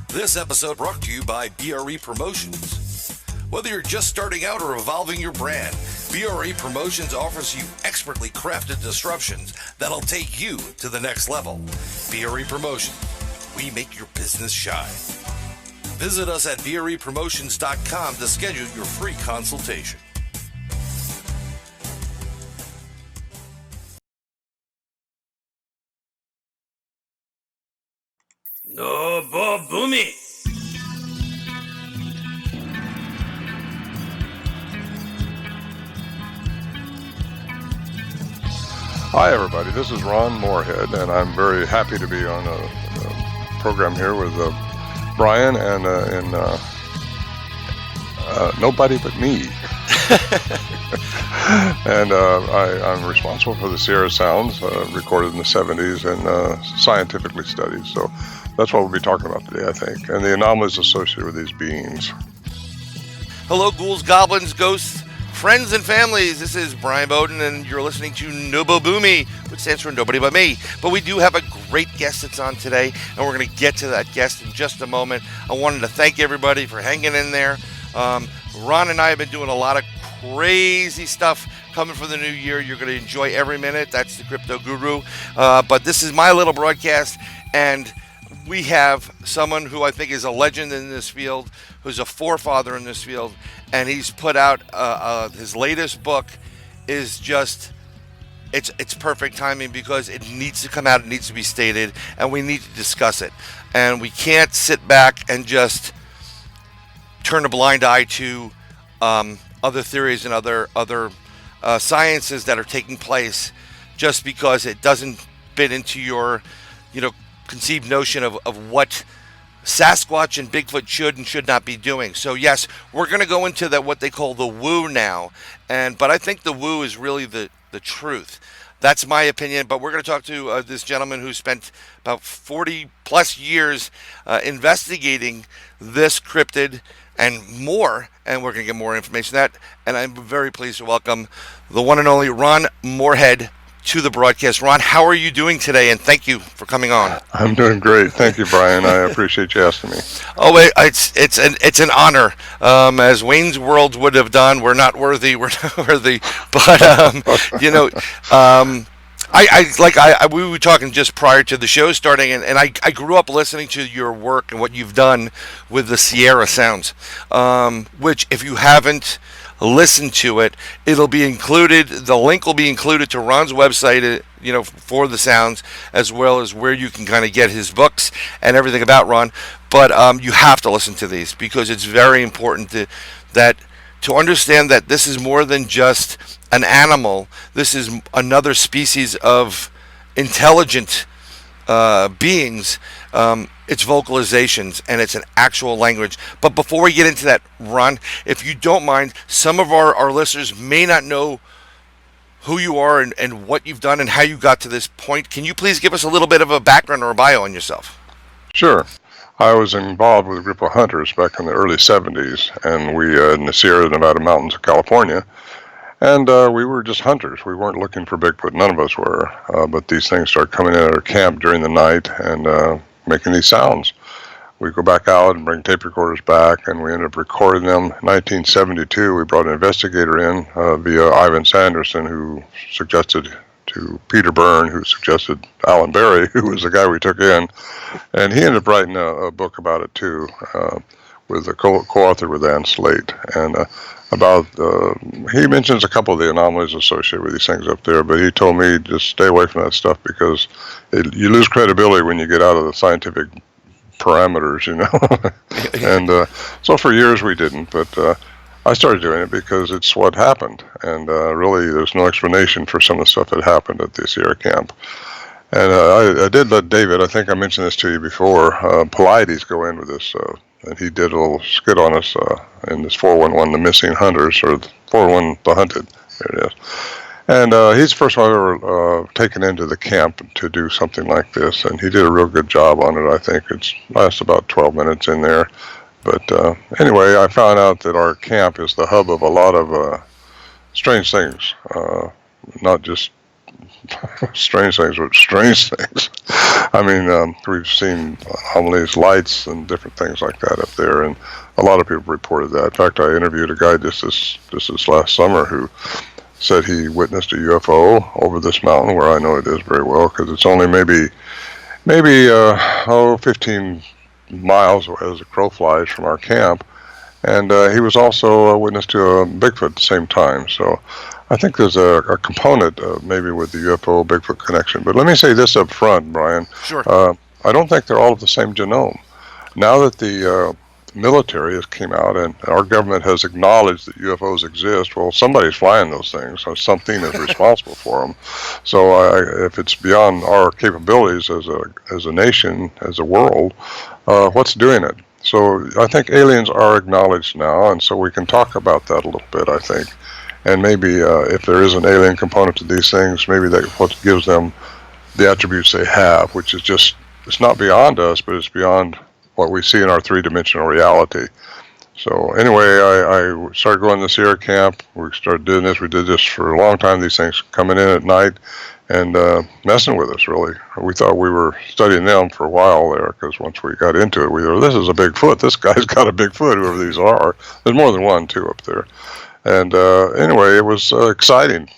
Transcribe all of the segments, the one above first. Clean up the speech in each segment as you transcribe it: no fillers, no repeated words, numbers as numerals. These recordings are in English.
This episode brought to you by BRE Promotions. Whether you're just starting out or evolving your brand, BRE Promotions offers you expertly crafted disruptions that'll take you to the next level. BRE Promotions. We make your business shine. Visit us at BREPromotions.com to schedule your free consultation. NoBoBuMe. Hi everybody, this is Ron Morehead, and I'm very happy to be on a program here with Brian and Nobody But Me. And I'm responsible for the Sierra Sounds, recorded in the 70s and scientifically studied. So that's what we'll be talking about today, I think, and the anomalies associated with these beings. Hello, ghouls, goblins, ghosts, friends, and families. This is Brian Bowden, and you're listening to NoBoBuMe, which stands for Nobody But Me. But we do have a great guest that's on today, and we're going to get to that guest in just a moment. I wanted to thank everybody for hanging in there. Ron and I have been doing a lot of crazy stuff coming for the new year. You're going to enjoy every minute. That's the Crypto Guru. But this is my little broadcast, and we have someone who I think is a legend in this field, who's a forefather in this field, and he's put out his latest book. Is just it's perfect timing because it needs to come out, it needs to be stated, and we need to discuss it. And we can't sit back and just turn a blind eye to other theories and other sciences that are taking place just because it doesn't fit into your conceived notion of what Sasquatch and Bigfoot should and should not be doing. So yes, we're going to go into what they call the woo now, but I think the woo is really the truth. That's my opinion, but we're going to talk to this gentleman who spent about 40 plus years investigating this cryptid and more, and we're going to get more information on that. And I'm very pleased to welcome the one and only Ron Morehead to the broadcast. Ron, how are you doing today? And thank you for coming on. I'm doing great. Thank you, Brian. I appreciate you asking me. Oh, it's an honor. As Wayne's World would have done, we're not worthy. We're not worthy. But we were talking just prior to the show starting, and I grew up listening to your work and what you've done with the Sierra Sounds, which if you haven't listened to it, it'll be included. The link will be included to Ron's website, for the sounds, as well as where you can kind of get his books and everything about Ron. But you have to listen to these because it's very important to understand that this is more than just an animal. This is another species of intelligent beings. It's vocalizations, and it's an actual language. But before we get into that, Ron, if you don't mind, some of our listeners may not know who you are and what you've done and how you got to this point. Can you please give us a little bit of a background or a bio on yourself? Sure. I was involved with a group of hunters back in the early 70s, and we in the Sierra Nevada mountains of California. And we were just hunters. We weren't looking for Bigfoot. None of us were. But these things started coming in at our camp during the night and making these sounds. We go back out and bring tape recorders back, and we ended up recording them. In 1972, we brought an investigator in via Ivan Sanderson, who suggested to Peter Byrne, who suggested Alan Berry, who was the guy we took in. And he ended up writing a book about it, too, with a co-author with Ann Slate. And he mentions a couple of the anomalies associated with these things up there, but he told me just stay away from that stuff because you lose credibility when you get out of the scientific parameters, And so for years we didn't, but I started doing it because it's what happened, and really there's no explanation for some of the stuff that happened at the Sierra camp. And I did let David, I think I mentioned this to you before, Pilates go in with this, and he did a little skit on us in this 411, The Missing Hunters, or 411, The Hunted. There it is. And he's the first one I've ever taken into the camp to do something like this, and he did a real good job on it. I think it lasts about 12 minutes in there. But anyway, I found out that our camp is the hub of a lot of strange things, not just strange things, but strange things. I mean, we've seen anomalies, lights, and different things like that up there, and a lot of people reported that. In fact, I interviewed a guy just this last summer who said he witnessed a UFO over this mountain, where I know it is very well, because it's only maybe 15 miles as the crow flies from our camp. And he was also a witness to a Bigfoot at the same time. So I think there's a component maybe with the UFO Bigfoot connection. But let me say this up front, Brian. Sure. I don't think they're all of the same genome. Now that the military has came out and our government has acknowledged that UFOs exist, well, somebody's flying those things, so something is responsible for them. So if it's beyond our capabilities as a nation, as a world, what's doing it? So I think aliens are acknowledged now, and so we can talk about that a little bit, I think. And maybe if there is an alien component to these things, maybe that's what gives them the attributes they have, which is just, it's not beyond us, but it's beyond what we see in our three-dimensional reality. So anyway, I started going to the Sierra camp. We started doing this. We did this for a long time, these things coming in at night and messing with us, really. We thought we were studying them for a while there, because once we got into it, we thought, this is a Bigfoot. This guy's got a Bigfoot, whoever these are. There's more than one, too, up there. And anyway, it was exciting.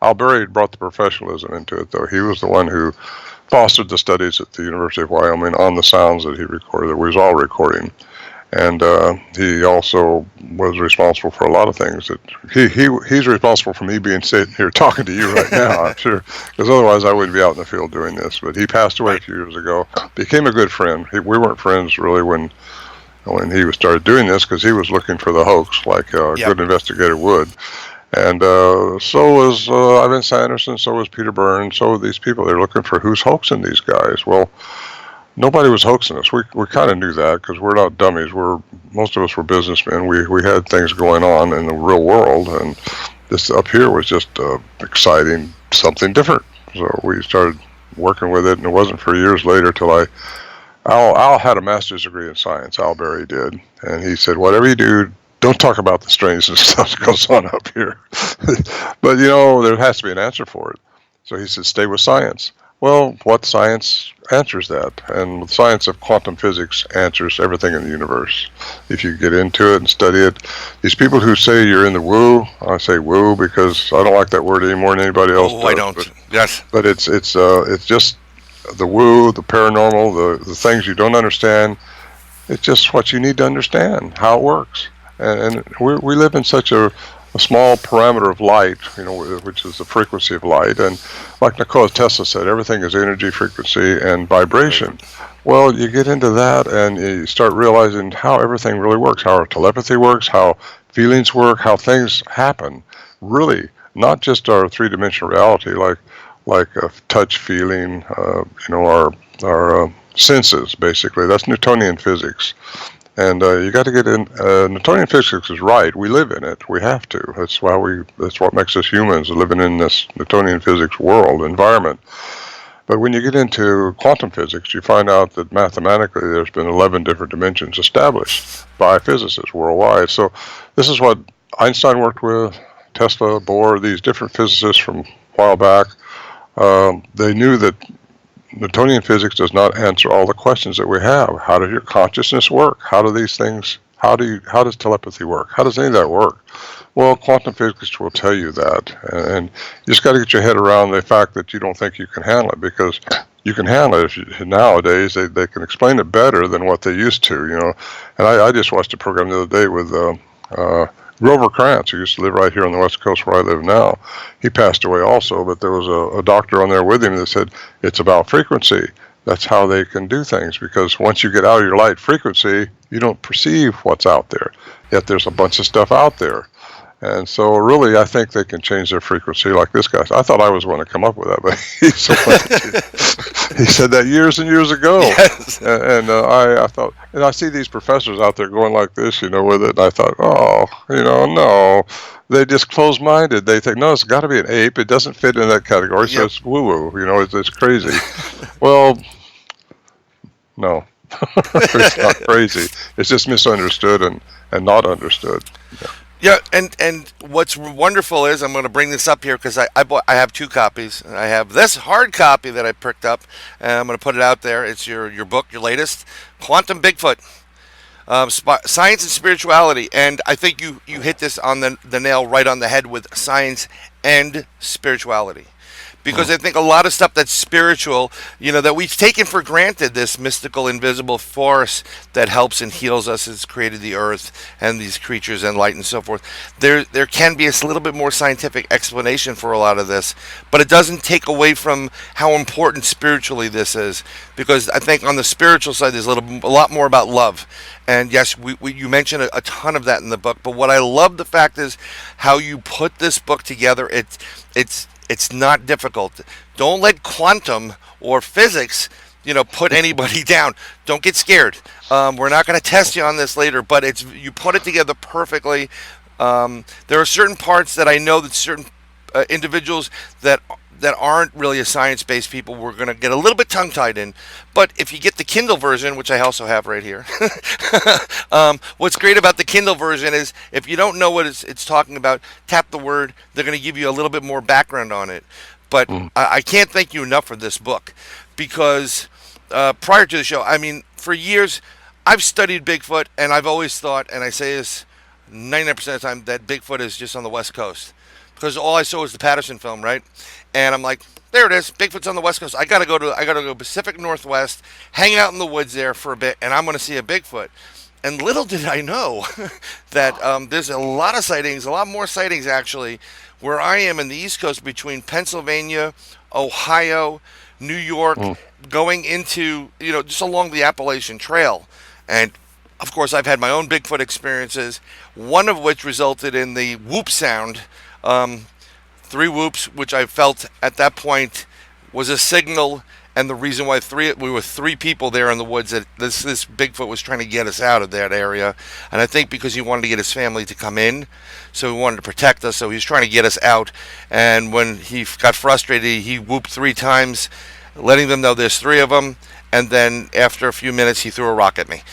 Al Berry brought the professionalism into it, though. He was the one who fostered the studies at the University of Wyoming on the sounds that he recorded, that we was all recording. And he also was responsible for a lot of things. That he's responsible for me being sitting here talking to you right now, I'm sure, because otherwise I wouldn't be out in the field doing this. But he passed away a few years ago. Became a good friend. We weren't friends really when he started doing this, because he was looking for the hoax, like a good investigator would. And so was Ivan Sanderson, so was Peter Burns, so were these people. They're looking for who's hoaxing these guys. Well, nobody was hoaxing us. We kind of knew that, because we're not dummies. Most of us were businessmen. We had things going on in the real world, and this up here was just exciting, something different. So we started working with it, and it wasn't for years later till Al had a master's degree in science. Al Berry did, and he said, whatever you do, don't talk about the strange stuff that goes on up here. But, there has to be an answer for it. So he said, stay with science. Well, what science answers that? And the science of quantum physics answers everything in the universe. If you get into it and study it, these people who say you're in the woo, I say woo because I don't like that word any more than anybody else does. I don't. Yes. But it's just the woo, the paranormal, the things you don't understand. It's just what you need to understand, how it works. And we live in such a small parameter of light, which is the frequency of light. And like Nikola Tesla said, everything is energy, frequency, and vibration. Well, you get into that and you start realizing how everything really works, how our telepathy works, how feelings work, how things happen. Really, not just our three-dimensional reality, like a touch, feeling, our senses, basically. That's Newtonian physics. And you got to get in. Newtonian physics is right. We live in it. We have to. That's what makes us humans, living in this Newtonian physics world environment. But when you get into quantum physics, you find out that mathematically there's been 11 different dimensions established by physicists worldwide. So this is what Einstein worked with, Tesla, Bohr, these different physicists from a while back. They knew that Newtonian physics does not answer all the questions that we have. How does your consciousness work? How does telepathy work? How does any of that work? Well, quantum physics will tell you that. And you just got to get your head around the fact that you don't think you can handle it, because you can handle it. Nowadays, they can explain it better than what they used to, And I just watched a program the other day with Grover Krantz, who used to live right here on the West Coast where I live now. He passed away also, but there was a doctor on there with him that said it's about frequency. That's how they can do things, because once you get out of your light frequency, you don't perceive what's out there. Yet there's a bunch of stuff out there. And so really, I think they can change their frequency like this guy. I thought I was the one to come up with that, but he said that years and years ago. Yes. And I thought, and I see these professors out there going like this, with it. And I thought, no. They just close-minded. They think, no, it's got to be an ape. It doesn't fit in that category, so it's woo-woo. It's crazy. Well, no. It's not crazy. It's just misunderstood and not understood. Yeah. Yeah, and what's wonderful is I'm going to bring this up here because I have two copies. I have this hard copy that I picked up, and I'm going to put it out there. It's your book, your latest, Quantum Bigfoot, Science and Spirituality. And I think you hit this on the nail right on the head with science and spirituality. Because I think a lot of stuff that's spiritual, that we've taken for granted, this mystical, invisible force that helps and heals us, has created the earth and these creatures and light and so forth. There can be a little bit more scientific explanation for a lot of this, but it doesn't take away from how important spiritually this is. Because I think on the spiritual side, there's a lot more about love. And yes, you mentioned a ton of that in the book. But what I love the fact is how you put this book together. It's not difficult. Don't let quantum or physics, put anybody down. Don't get scared. We're not going to test you on this later, but you put it together perfectly. There are certain parts that I know that certain individuals that aren't really a science-based people, we're going to get a little bit tongue-tied in. But if you get the Kindle version, which I also have right here, what's great about the Kindle version is if you don't know what it's talking about, tap the word. They're going to give you a little bit more background on it. But I can't thank you enough for this book because prior to the show, I mean, for years, I've studied Bigfoot, and I've always thought, and I say this 99% of the time, that Bigfoot is just on the West Coast. Because all I saw was the Patterson film, right? And I'm like, there it is. Bigfoot's on the West Coast. I gotta go Pacific Northwest, hang out in the woods there for a bit, and I'm gonna see a Bigfoot. And little did I know that there's a lot of sightings, a lot more sightings actually, where I am in the East Coast between Pennsylvania, Ohio, New York, going into just along the Appalachian Trail, and of course I've had my own Bigfoot experiences. One of which resulted in the whoop sound. 3 whoops, which I felt at that point was a signal, and the reason why we were 3 people there in the woods, that this Bigfoot was trying to get us out of that area. And I think because he wanted to get his family to come in, so he wanted to protect us, so he was trying to get us out. And when he got frustrated, he whooped 3 times, letting them know there's 3 of them. And then after a few minutes, he threw a rock at me.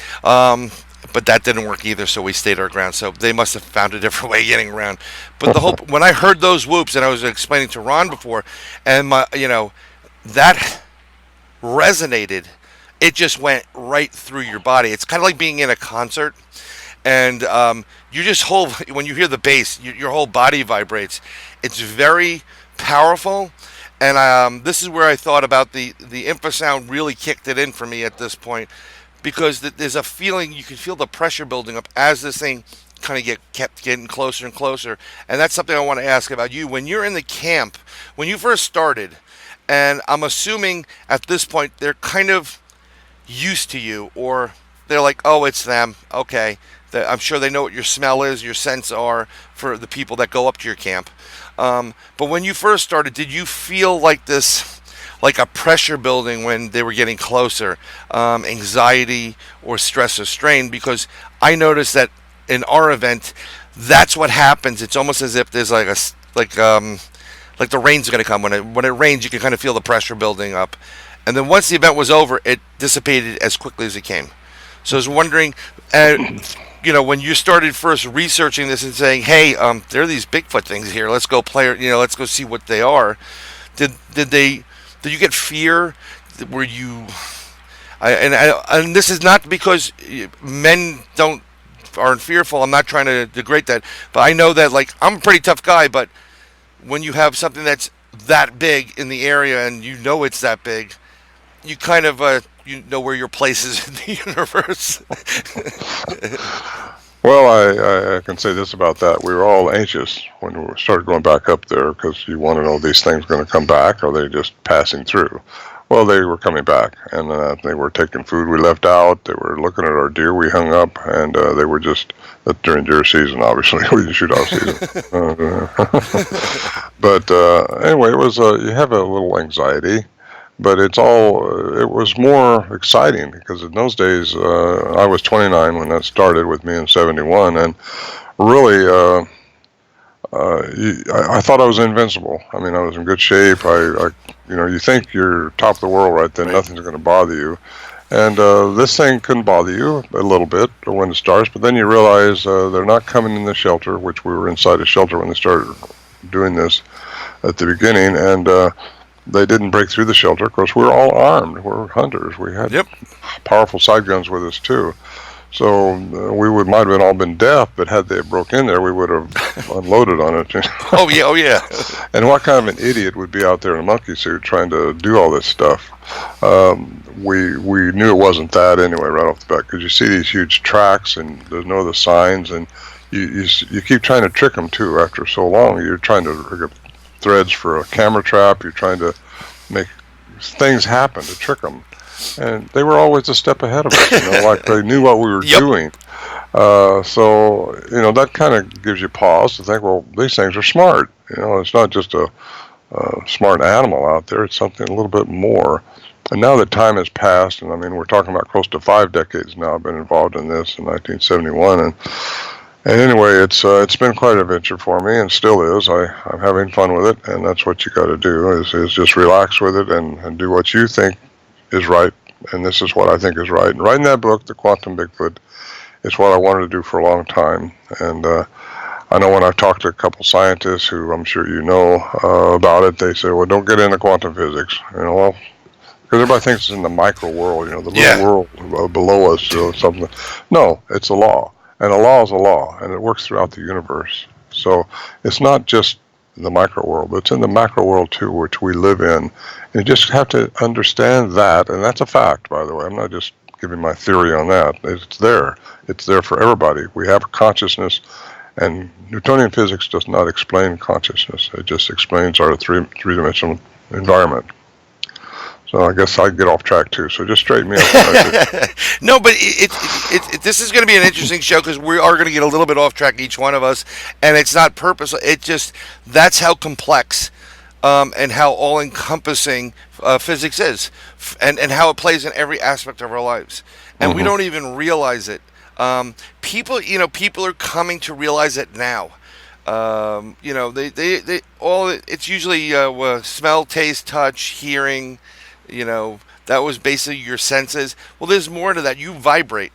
But that didn't work either, so we stayed our ground. So they must have found a different way of getting around. But when I heard those whoops, and I was explaining to Ron before, and that resonated. It just went right through your body. It's kind of like being in a concert, and you just when you hear the bass, your whole body vibrates. It's very powerful. And this is where I thought about the infrasound really kicked it in for me at this point. Because there's a feeling, you can feel the pressure building up as this thing kind of kept getting closer and closer. And that's something I want to ask about you. When you're in the camp, when you first started, and I'm assuming at this point they're kind of used to you, or they're like, oh, it's them. Okay. I'm sure they know what your smell is, your scents are for the people that go up to your camp. But when you first started, did you feel like this, like a pressure building when they were getting closer, anxiety or stress or strain? Because I noticed that in our event, that's what happens. It's almost as if there's like the rain's going to come. When it rains, you can kind of feel the pressure building up. And then once the event was over, it dissipated as quickly as it came. So I was wondering, when you started first researching this and saying, hey, there are these Bigfoot things here. Let's go let's go see what they are. Did you get fear? Were you? And this is not because men aren't fearful. I'm not trying to degrade that, but I know that I'm a pretty tough guy. But when you have something that's that big in the area, and it's that big, you kind of where your place is in the universe. Well, I can say this about that. We were all anxious when we started going back up there because you want to know, these things going to come back, or are they just passing through? Well, they were coming back, and they were taking food we left out. They were looking at our deer we hung up, and they were just, during deer season, obviously. We didn't shoot off season. But anyway, it was, you have a little anxiety. But it was more exciting because in those days, I was 29 when that started with me in 71. And really, I thought I was invincible. I mean, I was in good shape. You think you're top of the world right then, nothing's going to bother you. And this thing can bother you a little bit when it starts, but then you realize they're not coming in the shelter, which we were inside a shelter when they started doing this at the beginning, and they didn't break through the shelter. Of course, we're all armed. We're hunters. We had powerful side guns with us too. So we might have all been deaf, but had they broke in there, we would have unloaded on it. Oh yeah. And what kind of an idiot would be out there in a monkey suit trying to do all this stuff? We knew it wasn't that anyway right off the bat, because you see these huge tracks and there's no other signs, and you keep trying to trick them too. After so long, you're trying to rig up threads for a camera trap. You're trying to make things happen to trick them. And they were always a step ahead of us, like they knew what we were doing. So, that kind of gives you pause to think, well, these things are smart. It's not just a smart animal out there. It's something a little bit more. And now that time has passed, and I mean, we're talking about close to 5 decades now. I've been involved in this in 1971. And anyway, it's been quite an adventure for me, and still is. I'm having fun with it, and that's what you got to do is just relax with it and do what you think is right, and this is what I think is right. And writing that book, The Quantum Bigfoot, is what I wanted to do for a long time. And I know when I've talked to a couple scientists who I'm sure you know about it, they say, well, don't get into quantum physics. Well, because everybody thinks it's in the micro world, the little world below us or something. No, it's a law. And a law is a law, and it works throughout the universe. So it's not just the micro world, but it's in the macro world too, which we live in. You just have to understand that, and that's a fact, by the way. I'm not just giving my theory on that. It's there. It's there for everybody. We have consciousness, and Newtonian physics does not explain consciousness. It just explains our three-dimensional environment. So I guess I'd get off track too. So just straighten me up. No, but this is going to be an interesting show because we are going to get a little bit off track, each one of us, and it's not purposeful. It just, that's how complex and how all-encompassing physics is, and how it plays in every aspect of our lives, and we don't even realize it. People are coming to realize it now. They all, it's usually smell, taste, touch, hearing. That was basically your senses. Well, there's more to that. You vibrate,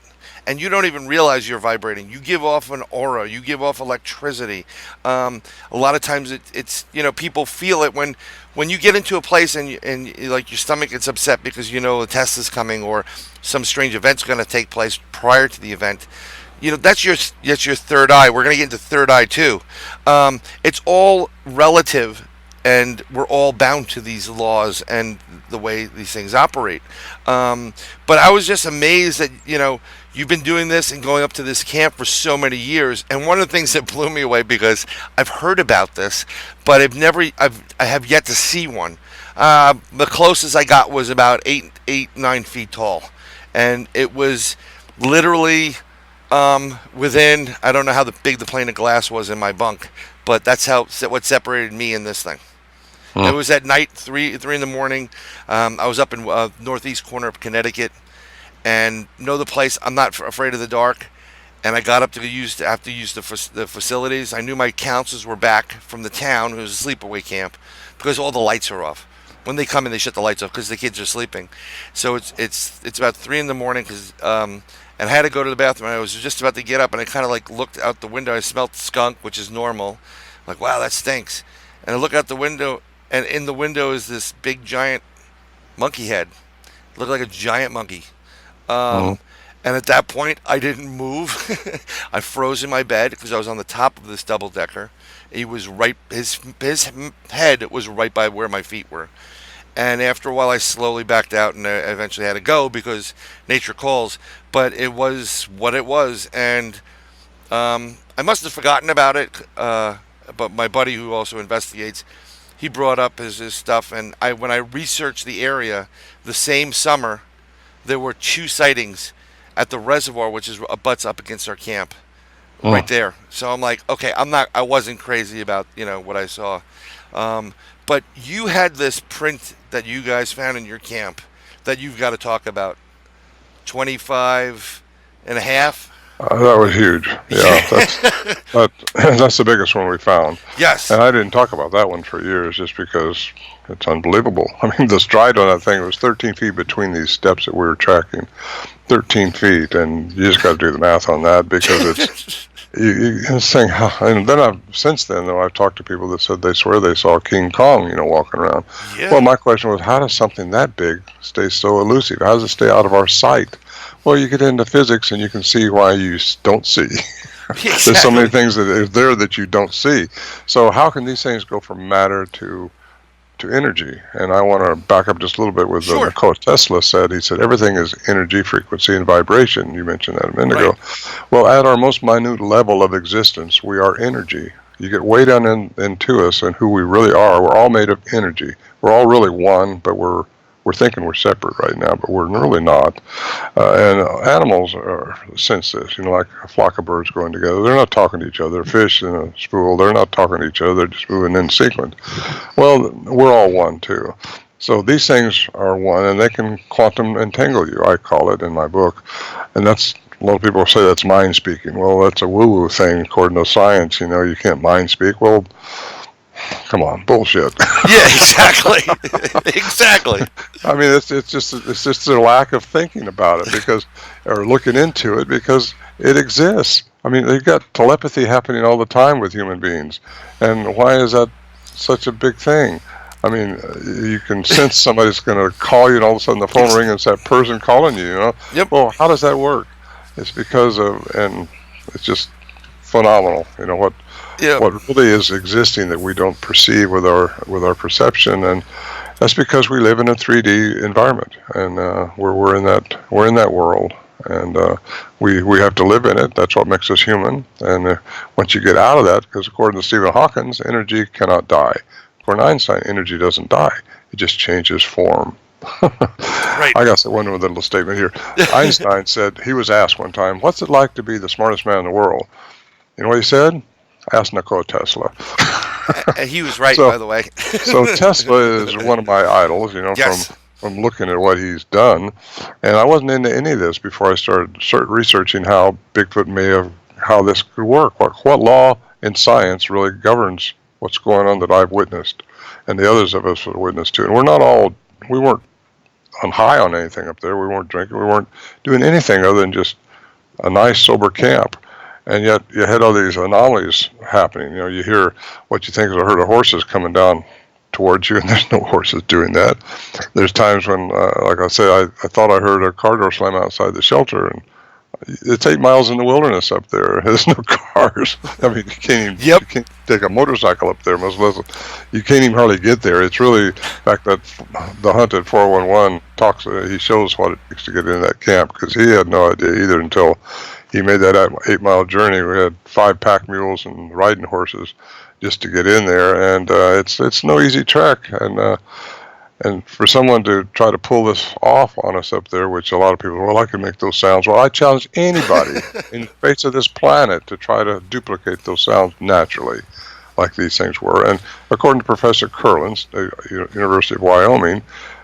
and you don't even realize you're vibrating. You give off an aura. You give off electricity. A lot of times, it's people feel it when you get into a place and like your stomach gets upset because a test is coming or some strange event's going to take place prior to the event. That's your third eye. We're going to get into third eye too. It's all relative. And we're all bound to these laws and the way these things operate. But I was just amazed that, you've been doing this and going up to this camp for so many years. And one of the things that blew me away, because I've heard about this, but I have yet to see one. The closest I got was about 9 feet tall. And it was literally within, I don't know how big the pane of glass was in my bunk, but that's what separated me and this thing. It was at night, 3 in the morning. I was up in northeast corner of Connecticut, and know the place. I'm not afraid of the dark, and I got up to have to use the facilities. I knew my counselors were back from the town. It was a sleepaway camp because all the lights are off. When they come in, they shut the lights off because the kids are sleeping. So it's about 3 in the morning and I had to go to the bathroom. I was just about to get up, and I kind of looked out the window. I smelled skunk, which is normal. I'm like, wow, that stinks. And I look out the window. And in the window is this big giant monkey head. It looked like a giant monkey. And at that point, I didn't move. I froze in my bed because I was on the top of this double decker. He was his head was right by where my feet were. And after a while, I slowly backed out, and I eventually had to go because nature calls. But it was what it was. And I must have forgotten about it. But my buddy, who also investigates, he brought up his stuff, and when I researched the area, the same summer, there were 2 sightings at the reservoir, which butts up against our camp, right there. So I'm like, okay, I wasn't crazy about what I saw, but you had this print that you guys found in your camp that you've got to talk about. 25 and a half. That was huge. Yeah, that's the biggest one we found. Yes. And I didn't talk about that one for years just because it's unbelievable. I mean, the stride on that thing was 13 feet between these steps that we were tracking. 13 feet, and you just got to do the math on that because it's this thing. And then since then, though, I've talked to people that said they swear they saw King Kong, walking around. Yeah. Well, my question was, how does something that big stay so elusive? How does it stay out of our sight? Well, you get into physics and you can see why you don't see. Exactly. There's so many things that are there that you don't see. So how can these things go from matter to energy? And I want to back up just a little bit with what Nikola Tesla said. He said everything is energy, frequency, and vibration. You mentioned that a minute ago. Well, at our most minute level of existence, we are energy. You get way down into us and who we really are. We're all made of energy. We're all really one, but we're thinking we're separate right now, but we're really not. And animals sense this, like a flock of birds going together. They're not talking to each other. Fish in a spool, they're not talking to each other. They're just moving in sequence. Well, we're all one, too. So these things are one, and they can quantum entangle you, I call it in my book. And that's, a lot of people say that's mind speaking. Well, that's a woo-woo thing according to science. You can't mind speak. Well, come on, bullshit. Yeah, exactly. Exactly. I mean, it's just their lack of thinking about it or looking into it because it exists. I mean, they've got telepathy happening all the time with human beings, and why is that such a big thing? I mean, you can sense somebody's going to call you, and all of a sudden the phone rings, and it's that person calling you. Yep. Well, how does that work? It's because and it's just phenomenal. What really is existing that we don't perceive with our perception, and that's because we live in a 3D environment, and we're in that world, and we have to live in it. That's what makes us human. And once you get out of that, because according to Stephen Hawking, energy cannot die. According to Einstein, energy doesn't die; it just changes form. Right. I got one little statement here. Einstein said he was asked one time, "What's it like to be the smartest man in the world?" You know what he said? Ask Nikola Tesla. He was right, by the way. So Tesla is one of my idols, Yes. from looking at what he's done. And I wasn't into any of this before I started researching how Bigfoot how this could work. What law in science really governs what's going on that I've witnessed and the others of us have witnessed too. And we weren't on high on anything up there. We weren't drinking. We weren't doing anything other than just a nice, sober camp. And yet you had all these anomalies happening. You hear what you think is a herd of horses coming down towards you, and there's no horses doing that. There's times when, like I say, I thought I heard a car door slam outside the shelter, and it's 8 miles in the wilderness up there. There's no cars. I mean, you can't take a motorcycle up there, much less you can't even hardly get there. It's really, in fact, that the hunt at 411 talks. He shows what it takes to get into that camp because he had no idea either until he made that 8-mile journey. We had 5 pack mules and riding horses just to get in there, and it's no easy trek. And for someone to try to pull this off on us up there, which a lot of people, I can make those sounds. Well, I challenge anybody in the face of this planet to try to duplicate those sounds naturally, like these things were. And according to Professor Kurland, the University of Wyoming,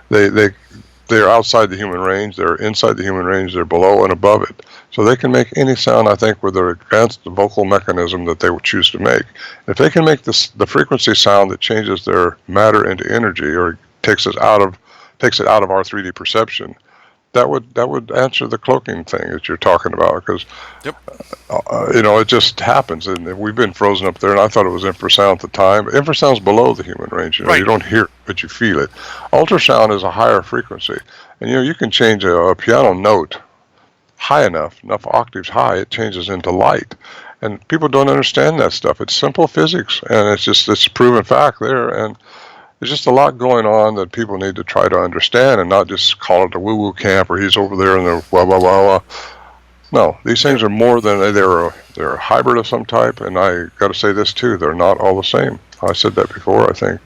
they're outside the human range, they're inside the human range, they're below and above it. So they can make any sound, I think, with their advanced vocal mechanism that they would choose to make. If they can make the frequency sound that changes their matter into energy or takes it out of our 3D perception, that would answer the cloaking thing that you're talking about, because it just happens. And we've been frozen up there, and I thought it was infrasound at the time. But infrasound's below the human range. You don't hear it, but you feel it. Ultrasound is a higher frequency, and you can change a piano note high enough octaves high, it changes into light. And people don't understand that stuff. It's simple physics, and it's a proven fact there. And there's just a lot going on that people need to try to understand and not just call it a woo-woo camp or he's over there and they're blah, blah, blah, blah. No, these things are more than they're a hybrid of some type, and I got to say this too, they're not all the same. I said that before, I think.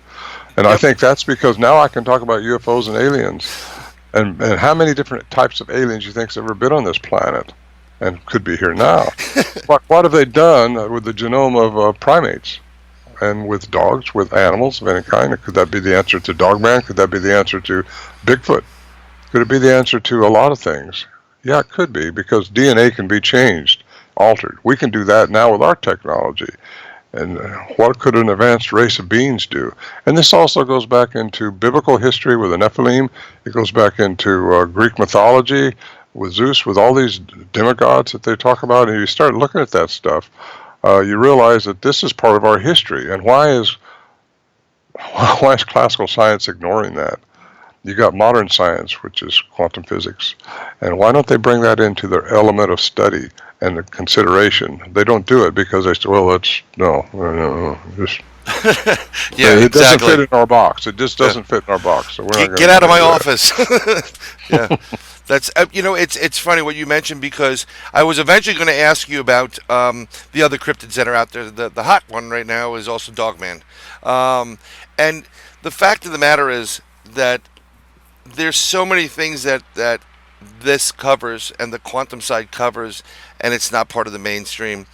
And I think that's because now I can talk about UFOs and aliens. And how many different types of aliens you think's ever been on this planet and could be here now? What have they done with the genome of primates and with dogs, with animals of any kind? Could that be the answer to Dogman? Could that be the answer to Bigfoot? Could it be the answer to a lot of things? Yeah, it could be, because DNA can be changed. altered. We can do that now with our technology. And what could an advanced race of beings do? And this also goes back into biblical history with the Nephilim. It goes back into Greek mythology with Zeus, with all these demigods that they talk about. And you start looking at that stuff, you realize that this is part of our history. And why is classical science ignoring that? You got modern science, which is quantum physics. And why don't they bring that into their element of study and the consideration? They don't do it because they say, well, no, just yeah, it exactly. doesn't fit in our box. It just doesn't fit in our box. So we're not Get out of my office. Yeah, that's it's funny what you mentioned, because I was eventually going to ask you about the other cryptids that are out there. The hot one right now is also Dogman, and the fact of the matter is that there's so many things that this covers and the quantum side covers, and it's not part of the mainstream.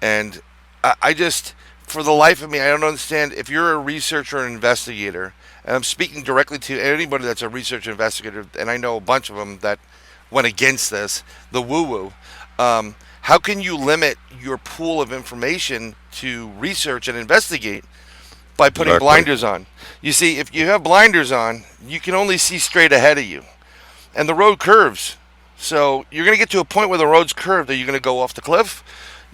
And I just, for the life of me, I don't understand. If you're a researcher or investigator, and I'm speaking directly to anybody that's a research investigator, and I know a bunch of them that went against this, the woo-woo, how can you limit your pool of information to research and investigate by putting blinders on? You see, if you have blinders on, you can only see straight ahead of you. And the road curves. So you're going to get to a point where the road's curved. Are you going to go off the cliff?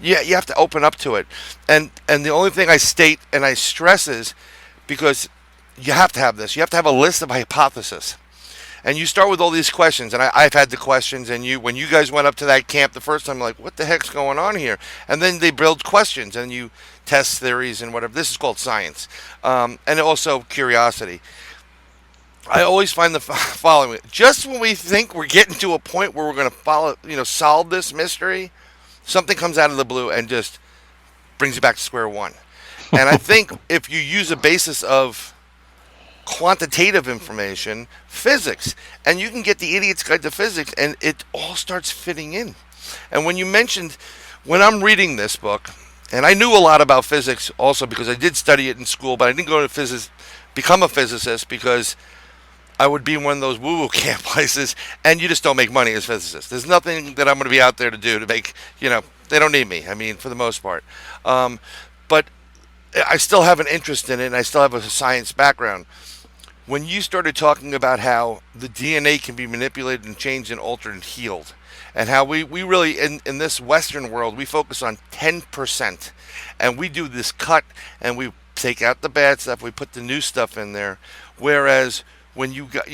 Yeah, you have to open up to it. And the only thing I state and I stress is, because you have to have this, you have to have a list of hypotheses. And you start with all these questions, and I've had the questions, and when you guys went up to that camp the first time, like, what the heck's going on here? And then they build questions, and you test theories and whatever. This is called science, and also curiosity. I always find the following: just when we think we're getting to a point where we're going to solve this mystery, something comes out of the blue and just brings you back to square one. And I think if you use a basis of quantitative information, physics, and you can get the Idiot's Guide to Physics, and it all starts fitting in. And when you mentioned, when I'm reading this book, and I knew a lot about physics also because I did study it in school, but I didn't go to become a physicist because I would be in one of those woo-woo camp places, and you just don't make money as physicists. There's nothing that I'm going to be out there to do to make, they don't need me, I mean, for the most part. But I still have an interest in it, and I still have a science background. When you started talking about how the DNA can be manipulated and changed and altered and healed, and how we really, in this Western world, we focus on 10%, and we do this cut, and we take out the bad stuff, we put the new stuff in there, whereas when you got,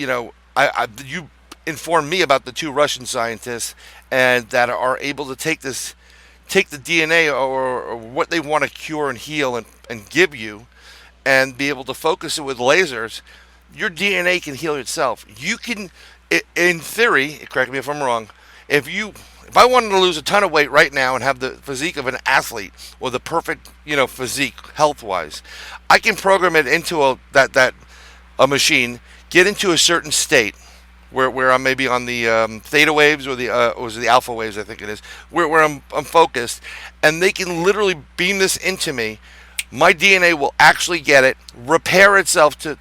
you informed me about the two Russian scientists, and that are able to take the DNA or what they want to cure and heal and give you, and be able to focus it with lasers. Your DNA can heal itself. You can, in theory, correct me if I'm wrong, if I wanted to lose a ton of weight right now and have the physique of an athlete, or the perfect, physique health-wise, I can program it into a machine, get into a certain state where I'm maybe on the theta waves or the alpha waves, I think it is, where I'm focused, and they can literally beam this into me. My DNA will actually get it, repair itself to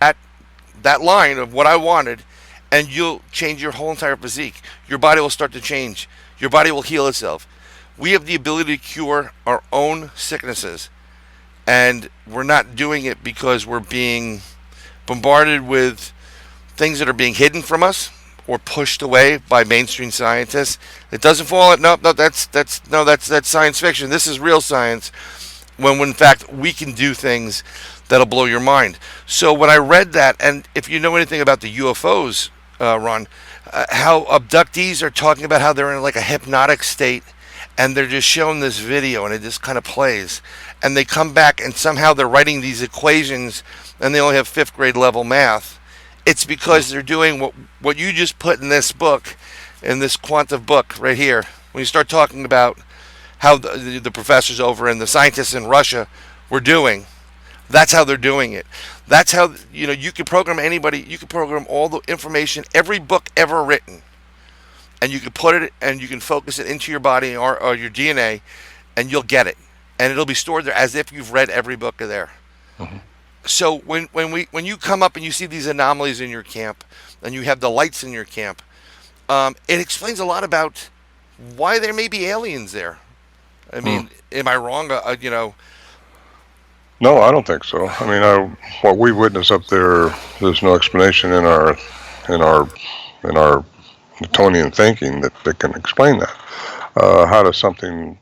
that line of what I wanted, and you'll change your whole entire physique. Your body will start to change. Your body will heal itself. We have the ability to cure our own sicknesses, and we're not doing it because we're being bombarded with things that are being hidden from us or pushed away by mainstream scientists. It doesn't fall at that's science fiction. This is real science. When in fact we can do things that'll blow your mind. So when I read that, and if you know anything about the UFOs, Ron, how abductees are talking about how they're in like a hypnotic state, and they're just showing this video, and it just kind of plays, and they come back, and somehow they're writing these equations, and they only have 5th grade level math. It's because they're doing what you just put in this book, in this quantum book right here. When you start talking about how the professors over and the scientists in Russia were doing, that's how they're doing it. That's how, you can program anybody, you can program all the information, every book ever written, and you can put it and you can focus it into your body or your DNA, and you'll get it. And it'll be stored there as if you've read every book there. Mm-hmm. So when you come up and you see these anomalies in your camp, and you have the lights in your camp, it explains a lot about why there may be aliens there. I mean, am I wrong? No, I don't think so. I mean, what we witness up there, there's no explanation in our in our Newtonian thinking that can explain that. How does something?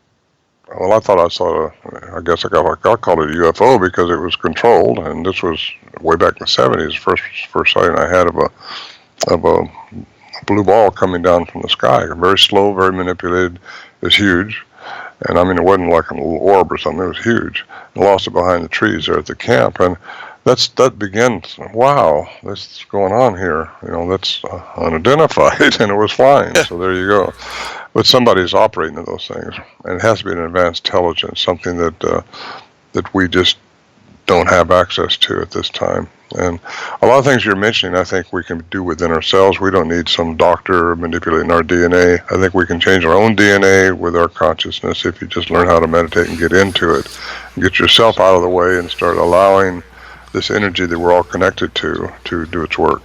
Well, I thought I saw. I guess I called it a UFO because it was controlled, and this was way back in the '70s. First sighting I had of a blue ball coming down from the sky. Very slow, very manipulated. It was huge. And I mean, it wasn't like a little orb or something. It was huge. I lost it behind the trees there at the camp. And that begins, wow, what's going on here? That's unidentified. And it was flying. So there you go. But somebody's operating those things. And it has to be an advanced intelligence, something that we just don't have access to at this time. And a lot of things you're mentioning, I think we can do within ourselves. We don't need some doctor manipulating our DNA. I think we can change our own DNA with our consciousness if you just learn how to meditate and get into it. Get yourself out of the way and start allowing this energy that we're all connected to do its work.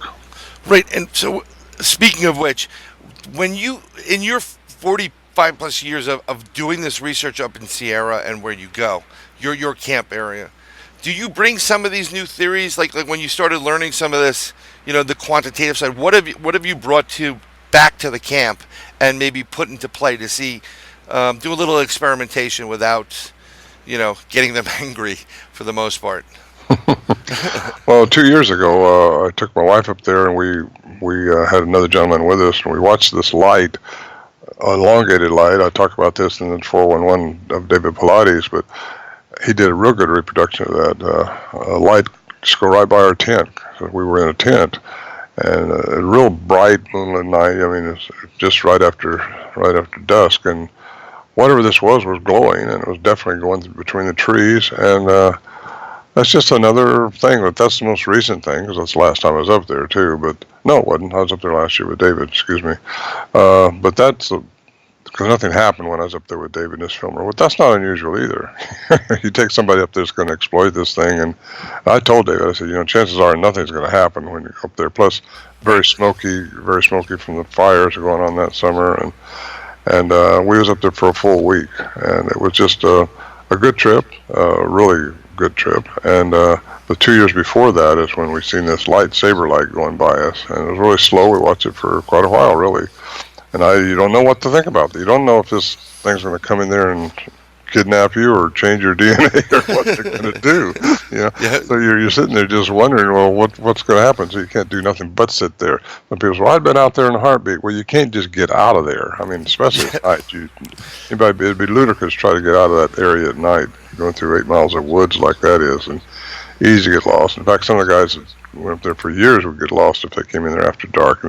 Right. And so, speaking of which, when you, in your 45 plus years of doing this research up in Sierra and where you go, your camp area, do you bring some of these new theories, like when you started learning some of this, the quantitative side? What have you brought back to the camp and maybe put into play to see, do a little experimentation without, getting them angry for the most part? Well, 2 years ago, I took my wife up there, and we had another gentleman with us, and we watched this light, elongated light. I talked about this in the 411 of David Pilates, but he did a real good reproduction of that. A light just go right by our tent. So we were in a tent, and a real bright moonlit night. I mean, it's just right after dusk, and whatever this was glowing, and it was definitely going between the trees. And that's just another thing. But that's the most recent thing, because that's the last time I was up there too. But no, it wasn't. I was up there last year with David. Excuse me. But that's because nothing happened when I was up there with David and his filmer. Well, that's not unusual either. You take somebody up there that's going to exploit this thing, and I told David, I said, chances are nothing's going to happen when you go up there. Plus, very smoky from the fires going on that summer, and we was up there for a full week, and it was just a good trip, really good trip. And the 2 years before that is when we seen this saber light going by us, and it was really slow. We watched it for quite a while, really. And you don't know what to think about. You don't know if this thing's going to come in there and kidnap you or change your DNA or what they're going to do. Yeah. So you're sitting there just wondering, well, what's going to happen? So you can't do nothing but sit there. Some people say, well, I've been out there in a heartbeat. Well, you can't just get out of there. I mean, especially at night. It'd be ludicrous to try to get out of that area at night, going through 8 miles of woods like that is, and easy to get lost. In fact, some of the guys that went up there for years would get lost if they came in there after dark.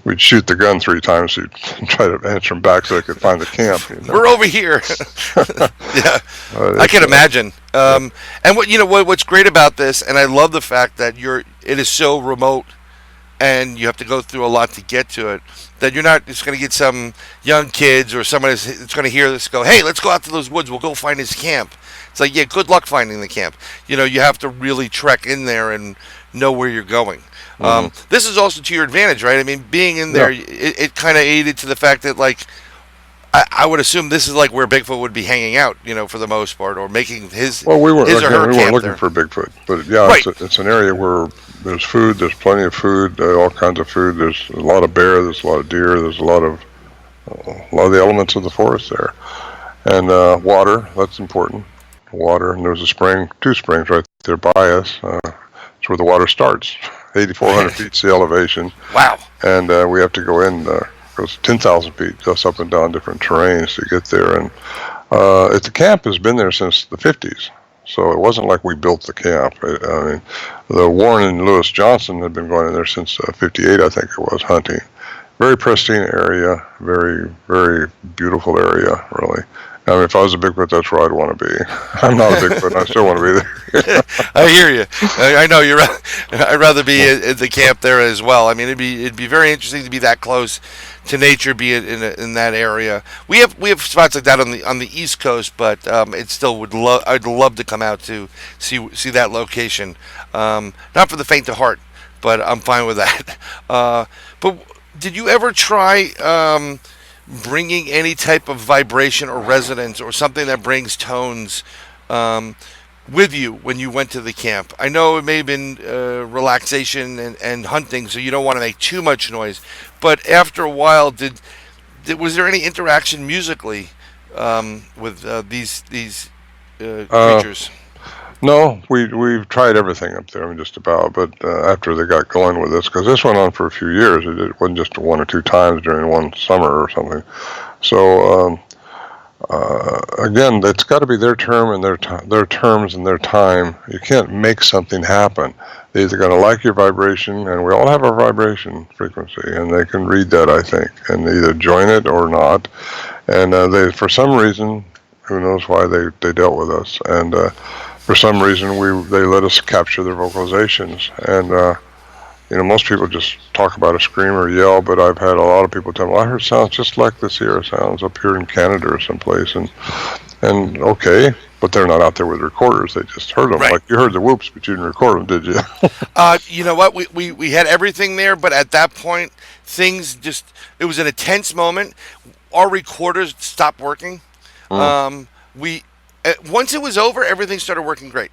We'd shoot the gun 3 times to try to answer them back so they could find the camp. We're over here. Yeah, I can imagine. And what's great about this, and I love the fact that it is so remote, and you have to go through a lot to get to it, that you're not just going to get some young kids or somebody that's going to hear this go, hey, let's go out to those woods, we'll go find his camp. It's like, yeah, good luck finding the camp. You have to really trek in there and know where you're going. This is also to your advantage, right? I mean, being in there, it kind of aided to the fact that, like, I would assume this is like where Bigfoot would be hanging out, for the most part, or making his Well, we weren't looking there. for Bigfoot, but yeah, right. It's an area where there's food, there's plenty of food, all kinds of food. There's a lot of bear, there's a lot of deer, there's a lot of the elements of the forest there, and water. That's important. Water, and there's 2 springs right there by us. It's where the water starts. 8,400 feet is the elevation. Wow. And we have to go in, goes 10,000 feet, just up and down different terrains to get there. And the camp has been there since the 50s. So it wasn't like we built the camp. I mean, the Warren and Lewis Johnson had been going in there since 58, I think it was, hunting. Very pristine area, very, very beautiful area, really. I mean, if I was a Bigfoot, that's where I'd want to be. I'm not a Bigfoot, and I still want to be there. I hear you. I know you're right. I'd rather be at the camp there as well. I mean, it'd be very interesting to be that close to nature, be in that area. We have spots like that on the East Coast, but it still I'd love to come out to see that location. Not for the faint of heart, but I'm fine with that. But did you ever try? bringing any type of vibration or resonance or something that brings tones with you when you went to the camp? I know it may have been relaxation and hunting, so you don't want to make too much noise. But after a while, was there any interaction musically with these creatures? No, we've tried everything up there, I mean, just about. But after they got going with this, because this went on for a few years, it wasn't just one or two times during one summer or something. So again, it's got to be their term and their terms and their time. You can't make something happen. They're either going to like your vibration, and we all have our vibration frequency, and they can read that, I think, and either join it or not. And they, for some reason, who knows why they dealt with us, and for some reason they let us capture their vocalizations. And most people just talk about a scream or yell, but I've had a lot of people tell me, well, I heard sounds just like the Sierra sounds up here in Canada or someplace, and okay, but they're not out there with recorders. They just heard them. Right. Like you heard the whoops, but you didn't record them, did you? You know what? We had everything there, but at that point, it was an intense moment. Our recorders stopped working. Once it was over, everything started working great.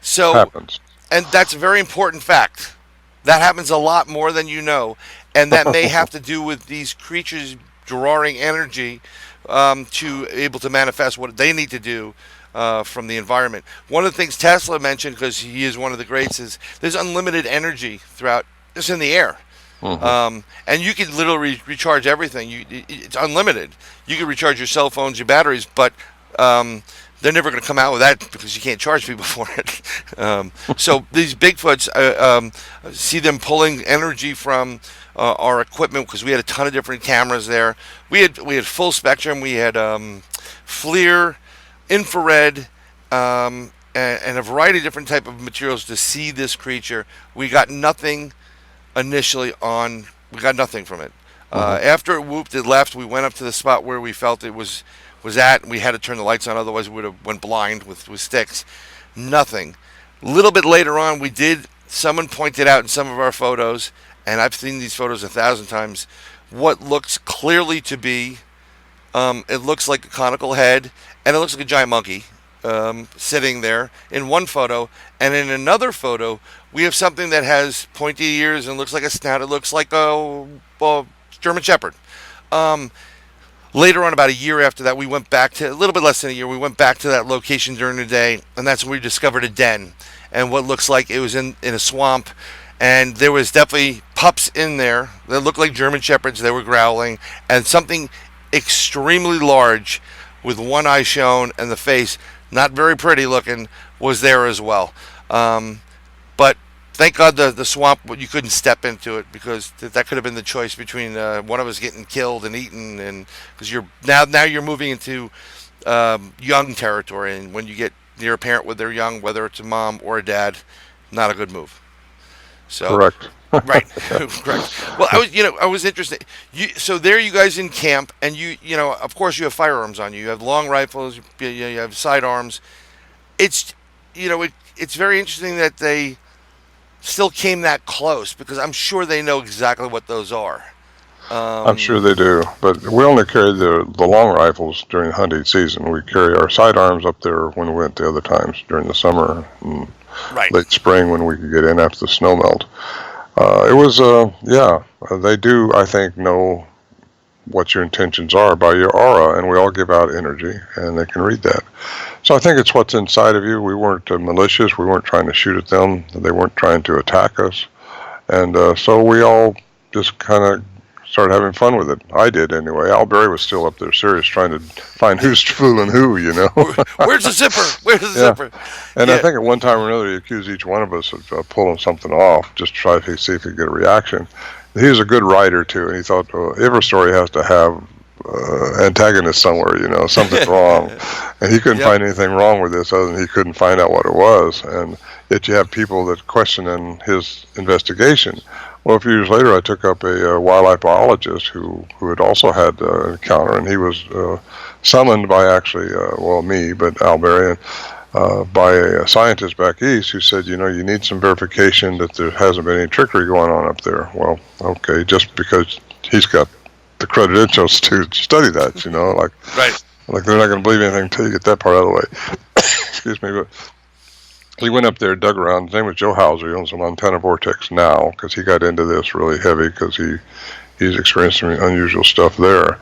So happens. And that's a very important fact. That happens a lot more than you know, and that may have to do with these creatures drawing energy to able to manifest what they need to do from the environment. One of the things Tesla mentioned, because he is one of the greats, is there's unlimited energy throughout, just in the air. And you can literally recharge everything. It's unlimited. You can recharge your cell phones, your batteries, but they're never going to come out with that because you can't charge people for it. So these Bigfoots, see them pulling energy from our equipment, because we had a ton of different cameras there. We had full spectrum. We had FLIR, infrared, and a variety of different type of materials to see this creature. We got nothing initially on. We got nothing from it. After it whooped, it left. We went up to the spot where we felt it was at, and we had to turn the lights on, otherwise we would have went blind with sticks. Nothing. A little bit later on, someone pointed out in some of our photos, and I've seen these photos 1,000 times, what looks clearly to be, it looks like a conical head, and it looks like a giant monkey sitting there in one photo. And in another photo, we have something that has pointy ears and looks like a snout. It looks like a German Shepherd. Later on, about a year after that, we went back to, a little bit less than a year, we went back to that location during the day, and that's when we discovered a den, and what looks like it was in a swamp, and there was definitely pups in there that looked like German Shepherds. They were growling, and something extremely large with one eye shown and the face, not very pretty looking, was there as well. But thank God the swamp, you couldn't step into it, because that could have been the choice between one of us getting killed and eaten, and because now you're moving into young territory, and when you get near a parent with their young, whether it's a mom or a dad, not a good move. So Correct. Right. Correct. Well, I was interested. So there you guys in camp, and of course you have firearms on you. You have long rifles, you have sidearms. It's very interesting that they still came that close, because I'm sure they know exactly what those are. I'm sure they do, but we only carry the long rifles during hunting season. We carry our sidearms up there when we went the other times during the summer and late spring when we could get in after the snow melt. It was, they do, I think, know what your intentions are by your aura, and we all give out energy, and they can read that. So I think it's what's inside of you. We weren't malicious. We weren't trying to shoot at them. They weren't trying to attack us. And so we all just kind of started having fun with it. I did anyway. Al Berry was still up there serious, trying to find who's fooling who, Where's the zipper? Where's the zipper? And I think at one time or another he accused each one of us of pulling something off, just to try to see if he could get a reaction. He was a good writer too, and he thought every story has to have antagonist somewhere, something's wrong. And he couldn't find anything wrong with this, other than he couldn't find out what it was. And yet you have people that question his investigation. Well, a few years later, I took up a wildlife biologist who had also had an encounter, and he was summoned by me, but Al Berry, by a scientist back east who said, you need some verification that there hasn't been any trickery going on up there. Well, okay, just because he's got the credentials to study that. Right. Like they're not going to believe anything until you get that part out of the way. Excuse me, but he went up there, dug around. His name was Joe Hauser. He owns a Montana Vortex now because he got into this really heavy because he's experienced some unusual stuff there.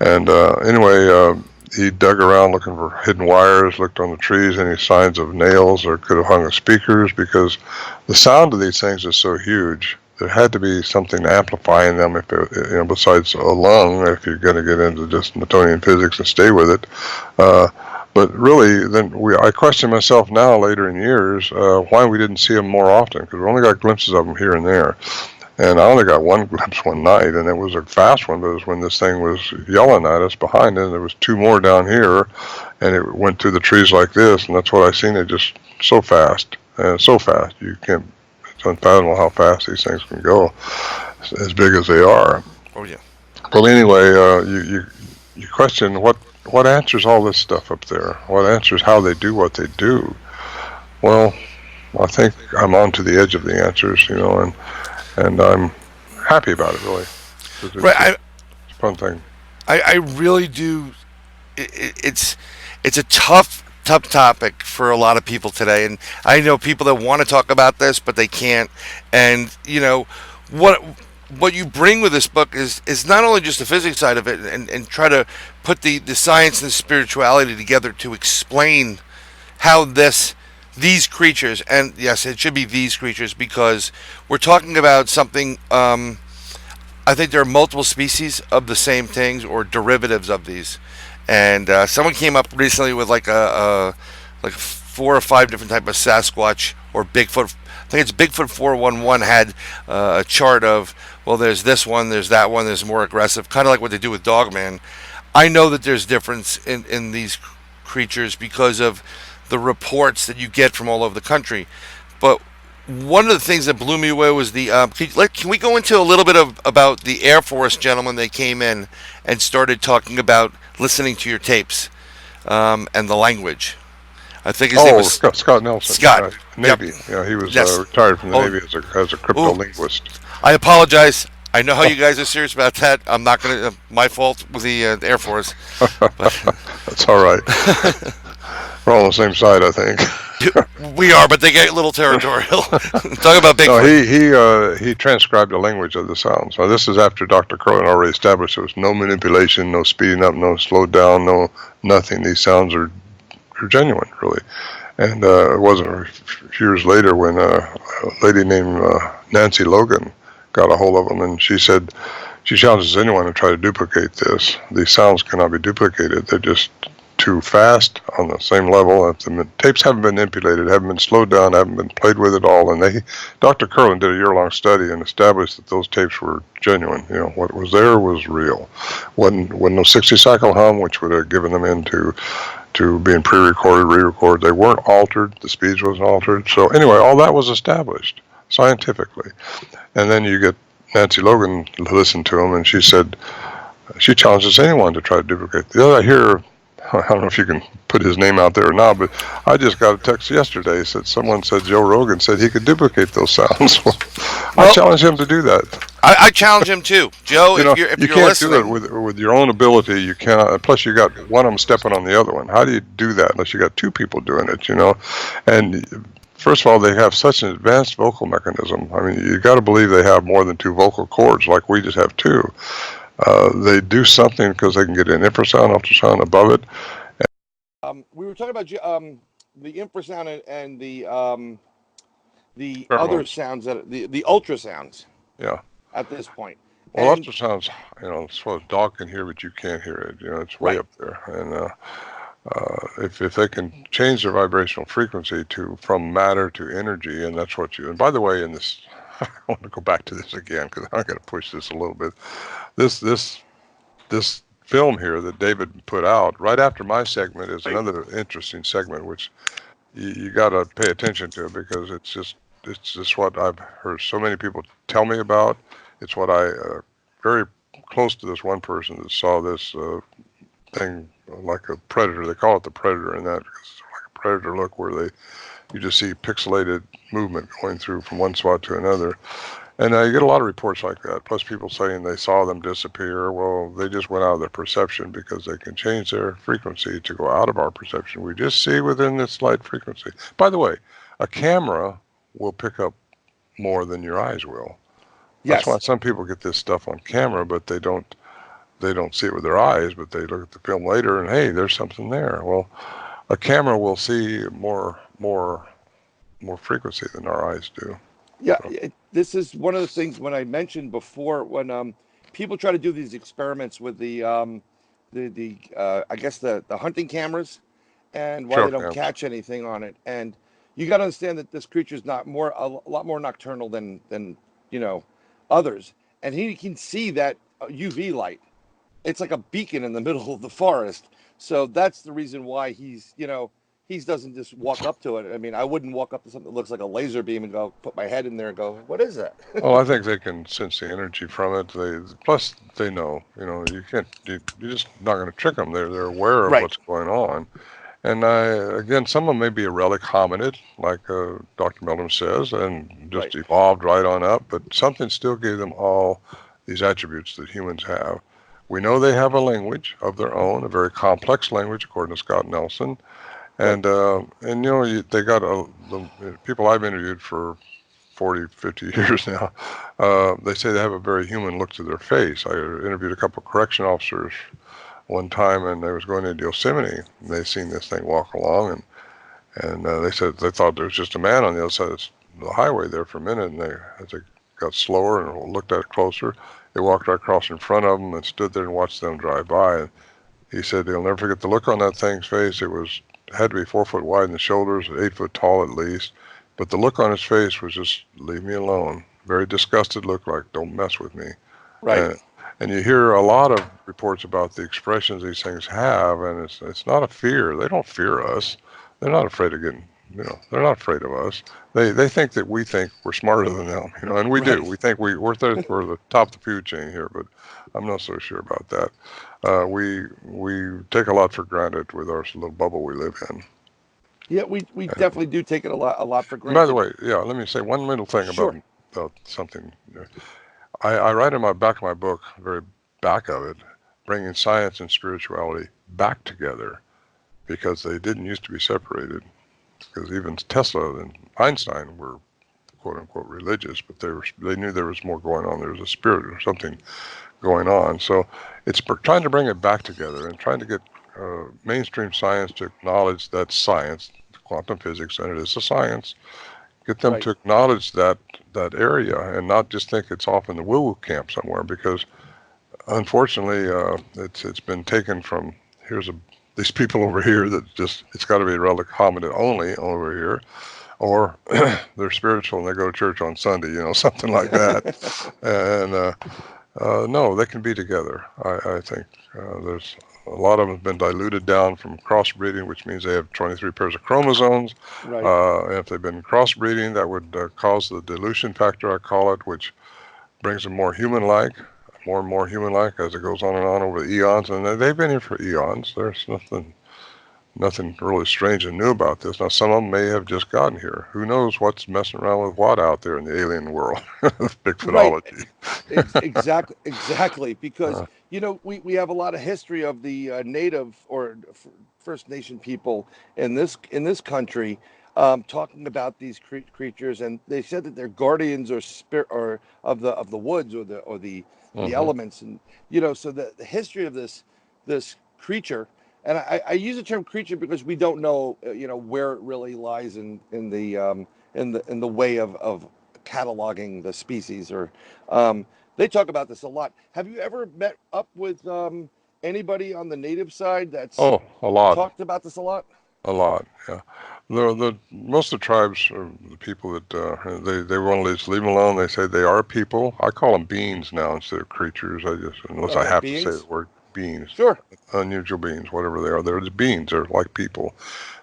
And anyway, he dug around looking for hidden wires, looked on the trees, any signs of nails, or could have hung of speakers, because the sound of these things is so huge. There had to be something amplifying them, if besides a lung, if you're going to get into just Newtonian physics and stay with it. But really, I question myself now, later in years, why we didn't see them more often, because we only got glimpses of them here and there. And I only got one glimpse one night, and it was a fast one, but it was when this thing was yelling at us behind it, and there was two more down here, and it went through the trees like this, and that's what I seen. It just so fast, you can't, it's unfathomable how fast these things can go, as big as they are. Oh, yeah. Well, anyway, you question what answers all this stuff up there? What answers how they do what they do? Well, I think I'm on to the edge of the answers, and I'm happy about it, really. Right. It's a fun thing. I really do. It's a tough topic for a lot of people today, and I know people that want to talk about this, but they can't. And what you bring with this book is not only just the physics side of it, and try to put the science and the spirituality together to explain how these creatures, and yes, it should be these creatures, because we're talking about something. I think there are multiple species of the same things or derivatives of these, and someone came up recently with like 4 or 5 different type of Sasquatch or Bigfoot. I think it's Bigfoot 411 had a chart of, well, there's this one, there's that one, there's more aggressive, kind of like what they do with Dogman. I know that there's difference in these creatures because of the reports that you get from all over the country. But one of the things that blew me away was can we go into a little bit about the Air Force gentleman that came in and started talking about listening to your tapes and the language? I think his name was Scott Nelson. Scott. Navy. Yep. Yeah, he was retired from the Navy as a cryptolinguist. I apologize. I know how you guys are serious about that. I'm not going to. My fault with the Air Force. That's all right. We're on the same side, I think. We are, but they get a little territorial. Talk about Bigfoot. No, he transcribed the language of the sounds. Now, this is after Dr. Crowley already established there was no manipulation, no speeding up, no slowed down, no nothing. These sounds are genuine, really. And it wasn't years later when a lady named Nancy Logan got a hold of them, and she said she challenges anyone to try to duplicate this. These sounds cannot be duplicated. They're just too fast on the same level. If the tapes haven't been manipulated, haven't been slowed down, haven't been played with at all, and Dr. Curlin did a year-long study and established that those tapes were genuine. What was there was real. Wasn't no 60-cycle hum, which would have given them into being pre-recorded, re-recorded. They weren't altered. The speeds wasn't altered. So anyway, all that was established scientifically. And then you get Nancy Logan to listen to him, and she said she challenges anyone to try to duplicate. The other I hear, I don't know if you can put his name out there or not, but I just got a text yesterday. Someone said Joe Rogan said he could duplicate those sounds. I challenge him to do that. I challenge him too, Joe. If you're can't listening, do it with your own ability. You cannot. Plus, you got one of them stepping on the other one. How do you do that unless you got 2 people doing it? And first of all, they have such an advanced vocal mechanism. I mean, you got to believe they have more than 2 vocal cords, like we just have 2. They do something because they can get an infrasound, ultrasound above it. We were talking about the infrasound and the Pheromones. other sounds, the ultrasounds. Yeah. At this point. Well, ultrasounds, it's what a dog can hear, but you can't hear it. It's way up there. And if they can change their vibrational frequency from matter to energy, and that's what and by the way, in this, I want to go back to this again because I'm going to push this a little bit. This film here that David put out right after my segment is another interesting segment, which you got to pay attention to because it's just what I've heard so many people tell me about. It's what I very close to this one person that saw this thing like a predator. They call it the predator, and that it's like a predator look where you just see pixelated movement going through from one spot to another. And you get a lot of reports like that, plus people saying they saw them disappear. Well, they just went out of their perception because they can change their frequency to go out of our perception. We just see within this light frequency. By the way, a camera will pick up more than your eyes will. That's why Yes. some people get this stuff on camera, but they don't see it with their eyes, but they look at the film later and, hey, there's something there. Well, a camera will see more frequency than our eyes do. Yeah, So, this is one of the things when I mentioned before when people try to do these experiments with the I guess the hunting cameras and why they trail don't cams. catch anything on it. And you got to understand that this creature is not more a lot more nocturnal than you know others, and he can see that UV light. It's like a beacon in the middle of the forest. So that's the reason why he doesn't just walk up to it. I mean, I wouldn't walk up to something that looks like a laser beam and go put my head in there and go, "What is that?" Well, I think they can sense the energy from it. Plus they know. You can't. You're just not going to trick them. They're aware of Right. what's going on. And again, some of them may be a relic hominid, like Dr. Meldrum says, and just Right. evolved right on up. But something still gave them all these attributes that humans have. We know they have a language of their own, a very complex language, according to Scott Nelson. Right. And they got the people I've interviewed for 40, 50 years now. They say they have a very human look to their face. I interviewed a couple of correction officers one time, and they was going into Yosemite, and they seen this thing walk along, and they said they thought there was just a man on the other side of the highway there for a minute, and as they got slower and looked at it closer, they walked right across in front of them and stood there and watched them drive by. And he said he'll never forget the look on that thing's face. Had to be 4 foot wide in the shoulders, 8 foot tall at least, but the look on his face was just leave me alone. Very disgusted look, like don't mess with me. Right. And you hear a lot of reports about the expressions these things have, and it's not a fear. They don't fear us. They're not afraid of getting, they're not afraid of us. They think that we think we're smarter than them, and we do. Right. We think we're the top of the food chain here, but I'm not so sure about that. We take a lot for granted with our little bubble we live in. Yeah, we definitely do take it a lot for And by the granted. way, yeah, let me say one little thing Sure. about something. I write in my back of my book, very back of it, bringing science and spirituality back together because they didn't used to be separated. Because even Tesla and Einstein were quote unquote religious, but they knew there was more going on. There was a spirit or something going on. So it's trying to bring it back together and trying to get mainstream science to acknowledge that science, quantum physics, and it is a science. Get them Right. to acknowledge that area and not just think it's off in the woo-woo camp somewhere, because unfortunately it's been taken from these people over here that just it's got to be relic hominid only over here, or they're spiritual and they go to church on Sunday, something like that. And no, they can be together. I think there's a lot of them have been diluted down from crossbreeding, which means they have 23 pairs of chromosomes. Right. And if they've been crossbreeding, that would cause the dilution factor, I call it, which brings them more human-like, more and more human-like as it goes on and on over the eons. And they've been here for eons. There's nothing really strange and new about this. Now, some of them may have just gotten here. Who knows what's messing around with what out there in the alien world of Right. Bigfootology. Exactly. Because Uh, we have a lot of history of the native or First Nation people in this country talking about these creatures, and they said that they're guardians or spirit or of the woods or the mhm. elements, and so the history of this creature. And I use the term creature because we don't know, where it really lies in the way of cataloging the species. Or they talk about this a lot. Have you ever met up with anybody on the native side that's Oh, a lot. talked about this a lot? A lot, yeah. The most of the tribes, are the people that they want to just leave them alone. They say they are people. I call them beings now instead of creatures. Unless I have to say the Beings? word beings, Sure. unusual beings, whatever they are. They're just beings. They're like people.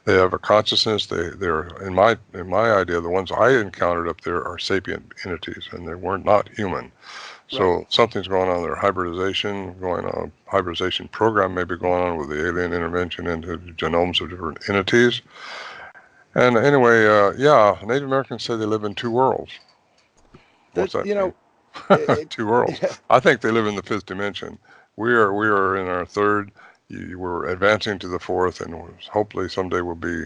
They have a consciousness. They're in my idea, the ones I encountered up there are sapient entities, and they weren't not human. Right. So something's going on there. Hybridization program may be going on with the alien intervention into genomes of different entities. And anyway, yeah, Native Americans say they live in two worlds. What's that You mean? know, it, Two worlds. I think they live in the fifth dimension. We are in our third. We're advancing to the fourth, and hopefully someday we'll be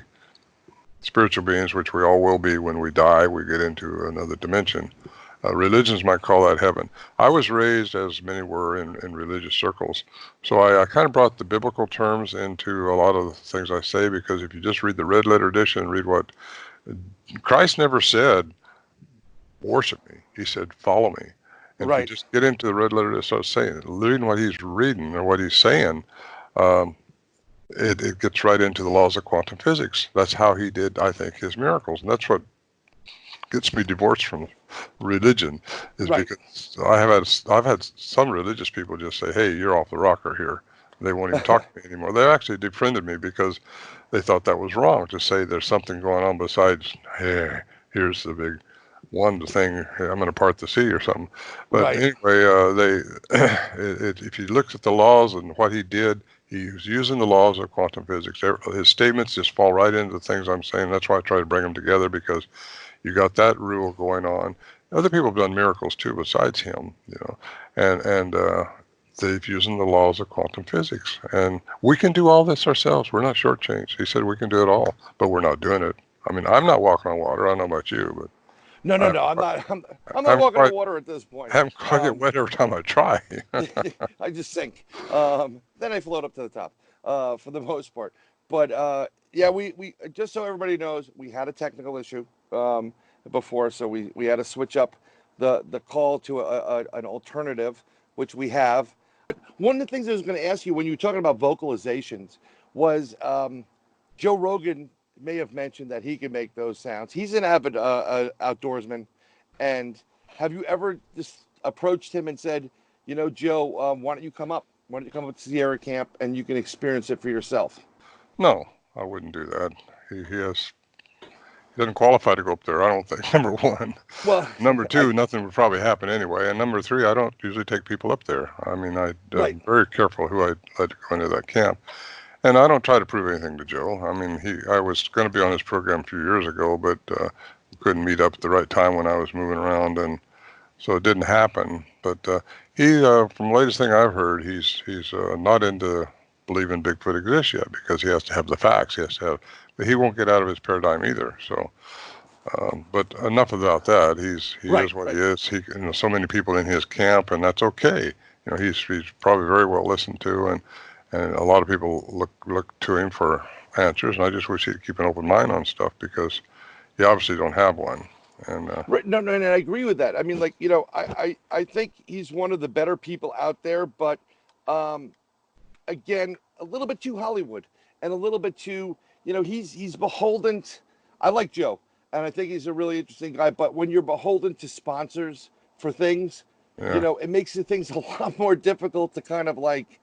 spiritual beings, which we all will be when we die. We get into another dimension. Religions might call that heaven. I was raised, as many were, in religious circles. So I kind of brought the biblical terms into a lot of the things I say, because if you just read the red letter edition, read what Christ never said, worship me. He said, follow me. And if you right, just get into the red letter edition, start saying, reading what he's reading or what he's saying, um, it gets right into the laws of quantum physics. That's how he did, I think, his miracles. And that's what gets me divorced from religion, is right. because I've had some religious people just say, "Hey, you're off the rocker here." They won't even talk to me anymore. They actually defriended me because they thought that was wrong to say there's something going on besides, "Hey, here's the big one thing. Hey, I'm going to part the sea or something." But Right. anyway, if you look at the laws and what he did, he was using the laws of quantum physics. His statements just fall right into the things I'm saying. That's why I try to bring them together, because you got that rule going on. Other people have done miracles too, besides him, and they've using the laws of quantum physics, and we can do all this ourselves. We're not shortchanged. He said we can do it all, but we're not doing it. I mean, I'm not walking on water. I don't know about you, No, no, but no. I'm not I'm walking on quite, water at this point. I'm quite get wet every time I try. I just sink. Then I float up to the top, for the most part. But yeah, we just so everybody knows, we had a technical issue before, so we had to switch up the call to an alternative, which we have. One of the things I was going to ask you when you were talking about vocalizations was Joe Rogan may have mentioned that he can make those sounds. He's an avid outdoorsman, and have you ever just approached him and said, you know, Joe, why don't you come up? Why don't you come up to Sierra Camp and you can experience it for yourself? No, I wouldn't do that. He doesn't qualify to go up there, I don't think. Number one. Well, Number I two, nothing would probably happen anyway. And number three, I don't usually take people up there. I mean, right, I'm very careful who I let go into that camp. And I don't try to prove anything to Joe. I mean, I was going to be on his program a few years ago, but couldn't meet up at the right time when I was moving around, and so it didn't happen. But from the latest thing I've heard, he's not into believing Bigfoot exists yet, because he has to have the facts. He has to have, but he won't get out of his paradigm either. So, but enough about that. He right, is what he right. is. So many people in his camp, and that's okay. He's probably very well listened to, and a lot of people look to him for answers. And I just wish he'd keep an open mind on stuff, because you obviously don't have one. And Right. No, no, and I agree with that. I mean, like, you know, I think he's one of the better people out there, but um, again, a little bit too Hollywood and a little bit too, you know, he's beholden. I like Joe, and I think he's a really interesting guy. But when you're beholden to sponsors for things, you yeah, know, it makes the things a lot more difficult to kind of like,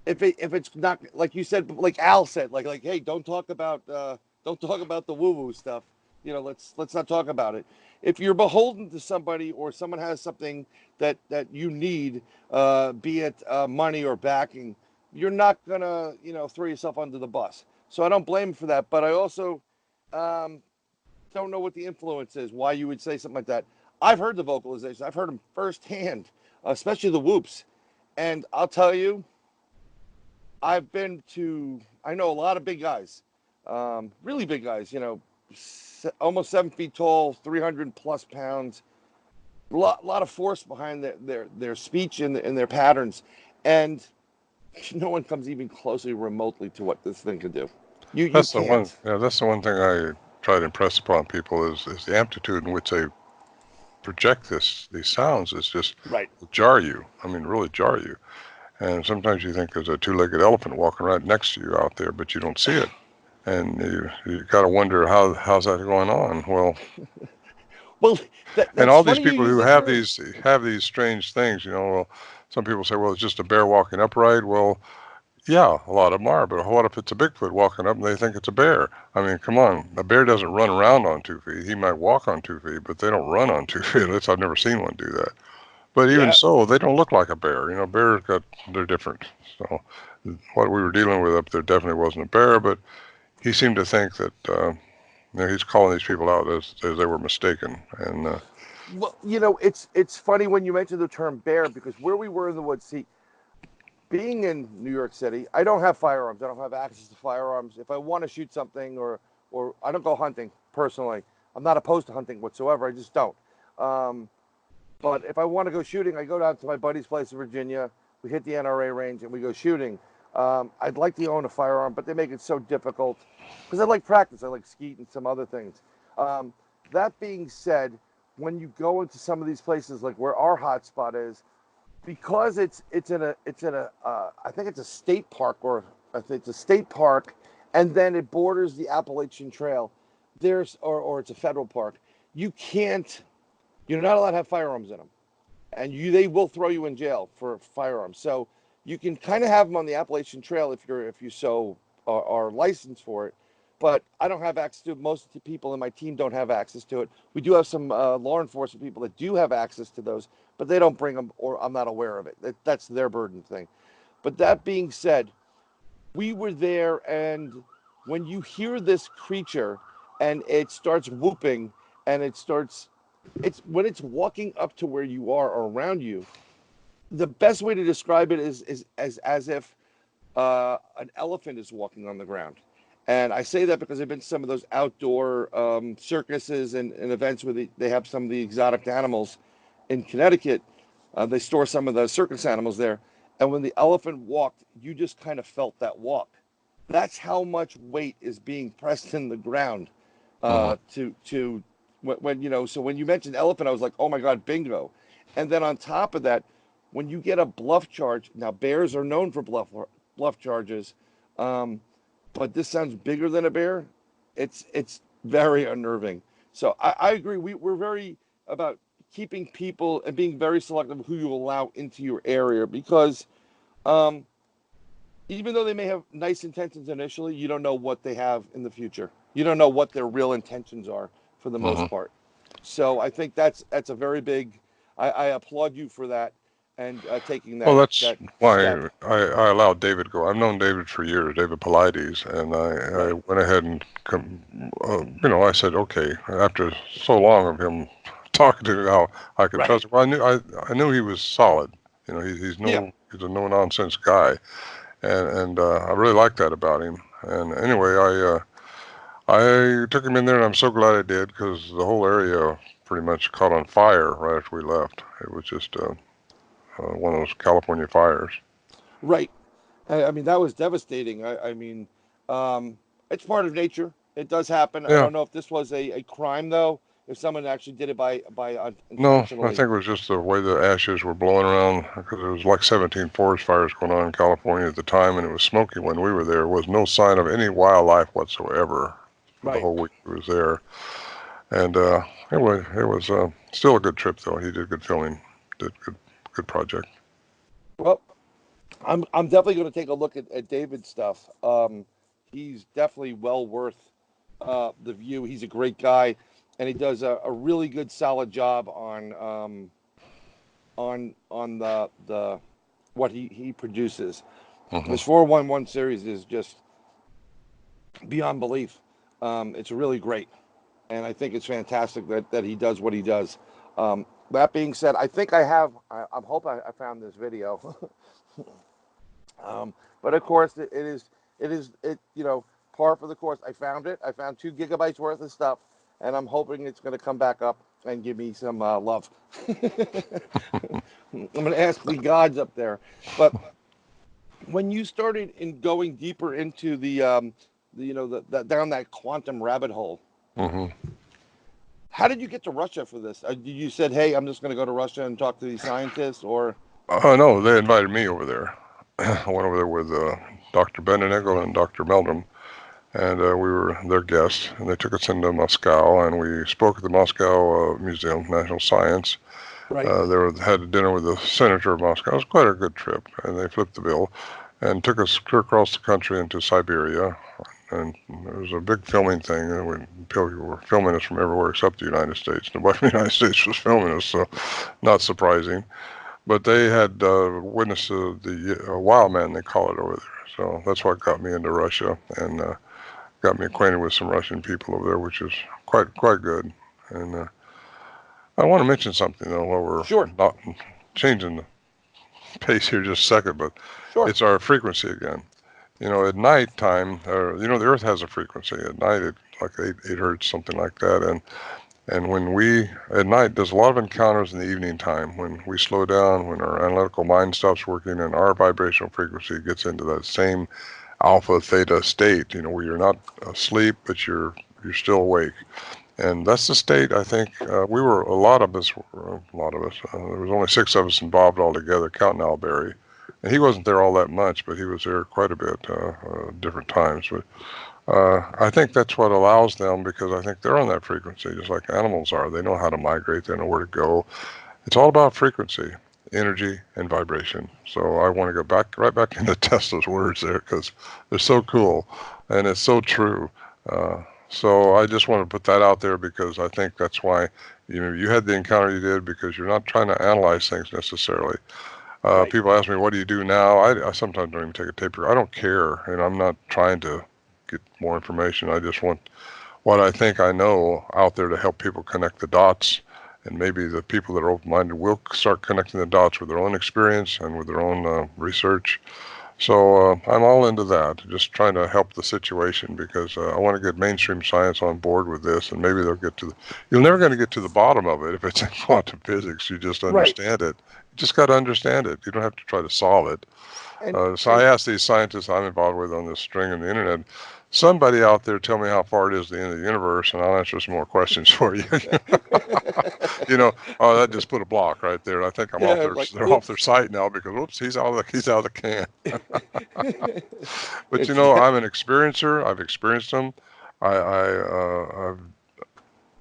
if it's not like you said, like Al said, like hey, don't talk about the woo woo stuff. You know, let's not talk about it. If you're beholden to somebody, or someone has something that you need, be it money or backing, you're not gonna, you know, throw yourself under the bus. So I don't blame him for that, but I also um, don't know what the influence is. Why you would say something like that? I've heard the vocalizations. I've heard them firsthand, especially the whoops. And I'll tell you, I know a lot of big guys, really big guys, you know, almost 7 feet tall, 300 plus pounds, lot of force behind their speech and their patterns. And no one comes even closely remotely to what this thing can do. You that's the one. can't. Yeah, that's the one thing I try to impress upon people is the amplitude in which they project these sounds is just Right. jar you. I mean, really jar you. And sometimes you think there's a two-legged elephant walking right next to you out there, but you don't see it. And you got to wonder how's that going on. Well, Well, and that's all these funny you people use who the term. have these strange things, well, some people say, well, it's just a bear walking upright. Well, yeah, a lot of them are, but what if it's a Bigfoot walking up and they think it's a bear? I mean, come on, a bear doesn't run around on 2 feet. He might walk on 2 feet, but they don't run on 2 feet. At least I've never seen one do that. But even Yeah. so, they don't look like a bear. They're different. So what we were dealing with up there definitely wasn't a bear, but he seemed to think that he's calling these people out as they were mistaken. And Well, it's funny when you mention the term bear because where we were in the woods, see, being in New York City, I don't have firearms. I don't have access to firearms. If I want to shoot something or I don't go hunting personally. I'm not opposed to hunting whatsoever. I just don't. Um, but if I want to go shooting, I go down to my buddy's place in Virginia. We hit the NRA range and we go shooting. I'd like to own a firearm, but they make it so difficult because I like practice. I like skeet and some other things. Um, that being said, when you go into some of these places like where our hotspot is, because it's in a I think it's a state park or I think it's a state park, and then it borders the Appalachian Trail. Or it's a federal park. You can't. You're not allowed to have firearms in them, and they will throw you in jail for firearms. So you can kind of have them on the Appalachian Trail if you so are licensed for it. But I don't have access to it. Most of the people in my team don't have access to it. We do have some law enforcement people that do have access to those, but they don't bring them, or I'm not aware of it. That's their burden thing. But that being said, we were there, and when you hear this creature and it starts whooping and it's when it's walking up to where you are or around you, the best way to describe it is as if an elephant is walking on the ground. And I say that because I've been to some of those outdoor circuses and events where they have some of the exotic animals in Connecticut. They store some of the circus animals there. And when the elephant walked, you just kind of felt that walk. That's how much weight is being pressed in the ground Mhm. to when so when you mentioned elephant, I was like, oh my God, bingo. And then on top of that, when you get a bluff charge, now bears are known for bluff charges, um, but this sounds bigger than a bear. It's very unnerving. So I agree. We're very about keeping people and being very selective who you allow into your area because um, even though they may have nice intentions initially, you don't know what they have in the future. You don't know what their real intentions are for the Mhm. most part. So I think that's a very big. I applaud you for that and taking Well, that that's that step. why I allowed David go. I've known David for years, David Pilates, and I Right. went ahead and I said, okay, after so long of him talking to me how I could Right. trust him. Well, I knew he was solid. Yeah. He's a no nonsense guy, and I really like that about him. And anyway, I took him in there, and I'm so glad I did because the whole area pretty much caught on fire right after we left. It was just one of those California fires. Right. I mean, that was devastating. I mean, it's part of nature. It does happen. I Yeah. don't know if this was a crime though. If someone actually did it by No, I intentionally. think it was just the way the ashes were blowing around because there was like 17 forest fires going on in California at the time, and it was smoky when we were there. There was no sign of any wildlife whatsoever for the Right. whole week we was there. And it was still a good trip though. He did good filming, did good project. Well, I'm definitely going to take a look at David's stuff. He's definitely well worth the view. He's a great guy, and he does a really good, solid job on the what he produces. Hmm. His 411 series is just beyond belief. It's really great, and I think it's fantastic that he does what he does. That being said, I think I have. I'm hoping I found this video. But of course, it par for the course. I found it. I found 2 gigabytes worth of stuff, and I'm hoping it's going to come back up and give me some love. I'm going to ask the gods up there. But when you started in going deeper into the down that quantum rabbit hole, Hmm. how did you get to Russia for this? You said, "Hey, I'm just going to go to Russia and talk to these scientists," or Oh no, they invited me over there. I went over there with Dr. Benedigo and Dr. Meldrum, and we were their guests, and they took us into Moscow, and we spoke at the Moscow Museum, National Science. right? Had a dinner with the senator of Moscow. It was quite a good trip, and they flipped the bill and took us clear across the country into Siberia. And it was a big filming thing, and people were filming us from everywhere except the United States. Nobody in the United States was filming us, so not surprising. But they had witnessed the wild man, they call it over there. So that's what got me into Russia and got me acquainted with some Russian people over there, which is quite good. And I want to mention something, though, while we're Sure. not changing the pace here just a second, but Sure. it's our frequency again. At night time, the Earth has a frequency. At night, it's like 8 hertz, something like that. And when we, at night, there's a lot of encounters in the evening time when we slow down, when our analytical mind stops working, and our vibrational frequency gets into that same alpha theta state, where you're not asleep, but you're still awake. And that's the state, I think, a lot of us, there was only 6 of us involved altogether, counting Alberry. And he wasn't there all that much, but he was there quite a bit, different times. But I think that's what allows them, because I think they're on that frequency, just like animals are. They know how to migrate, they know where to go. It's all about frequency, energy, and vibration. So I want to go right back into Tesla's words there, because they're so cool, and it's so true. So I just want to put that out there, because I think that's why you had the encounter you did, because you're not trying to analyze things necessarily. Right. People ask me, what do you do now? I sometimes don't even take a tape recorder. I don't care, and I'm not trying to get more information. I just want what I think I know out there to help people connect the dots, and maybe the people that are open-minded will start connecting the dots with their own experience and with their own research. So I'm all into that, just trying to help the situation, because I want to get mainstream science on board with this, and maybe they'll get to you're never going to get to the bottom of it if it's in quantum physics. You just understand it. You just got to understand it. You don't have to try to solve it. So I asked these scientists I'm involved with on this string on the internet, somebody out there tell me how far it is to the end of the universe, and I'll answer some more questions for you. That just put a block right there. I think they're off their site now, because whoops, he's out of the can. But I'm an experiencer. I've experienced them.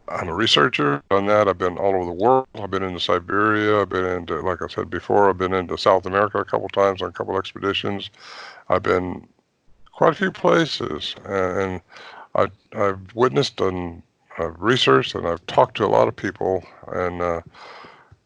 I'm a researcher. I've done that. I've been all over the world. I've been into Siberia. I've been into, like I said before, I've been into South America a couple times on a couple expeditions. I've been quite a few places, and I've witnessed and I've researched, and I've talked to a lot of people, and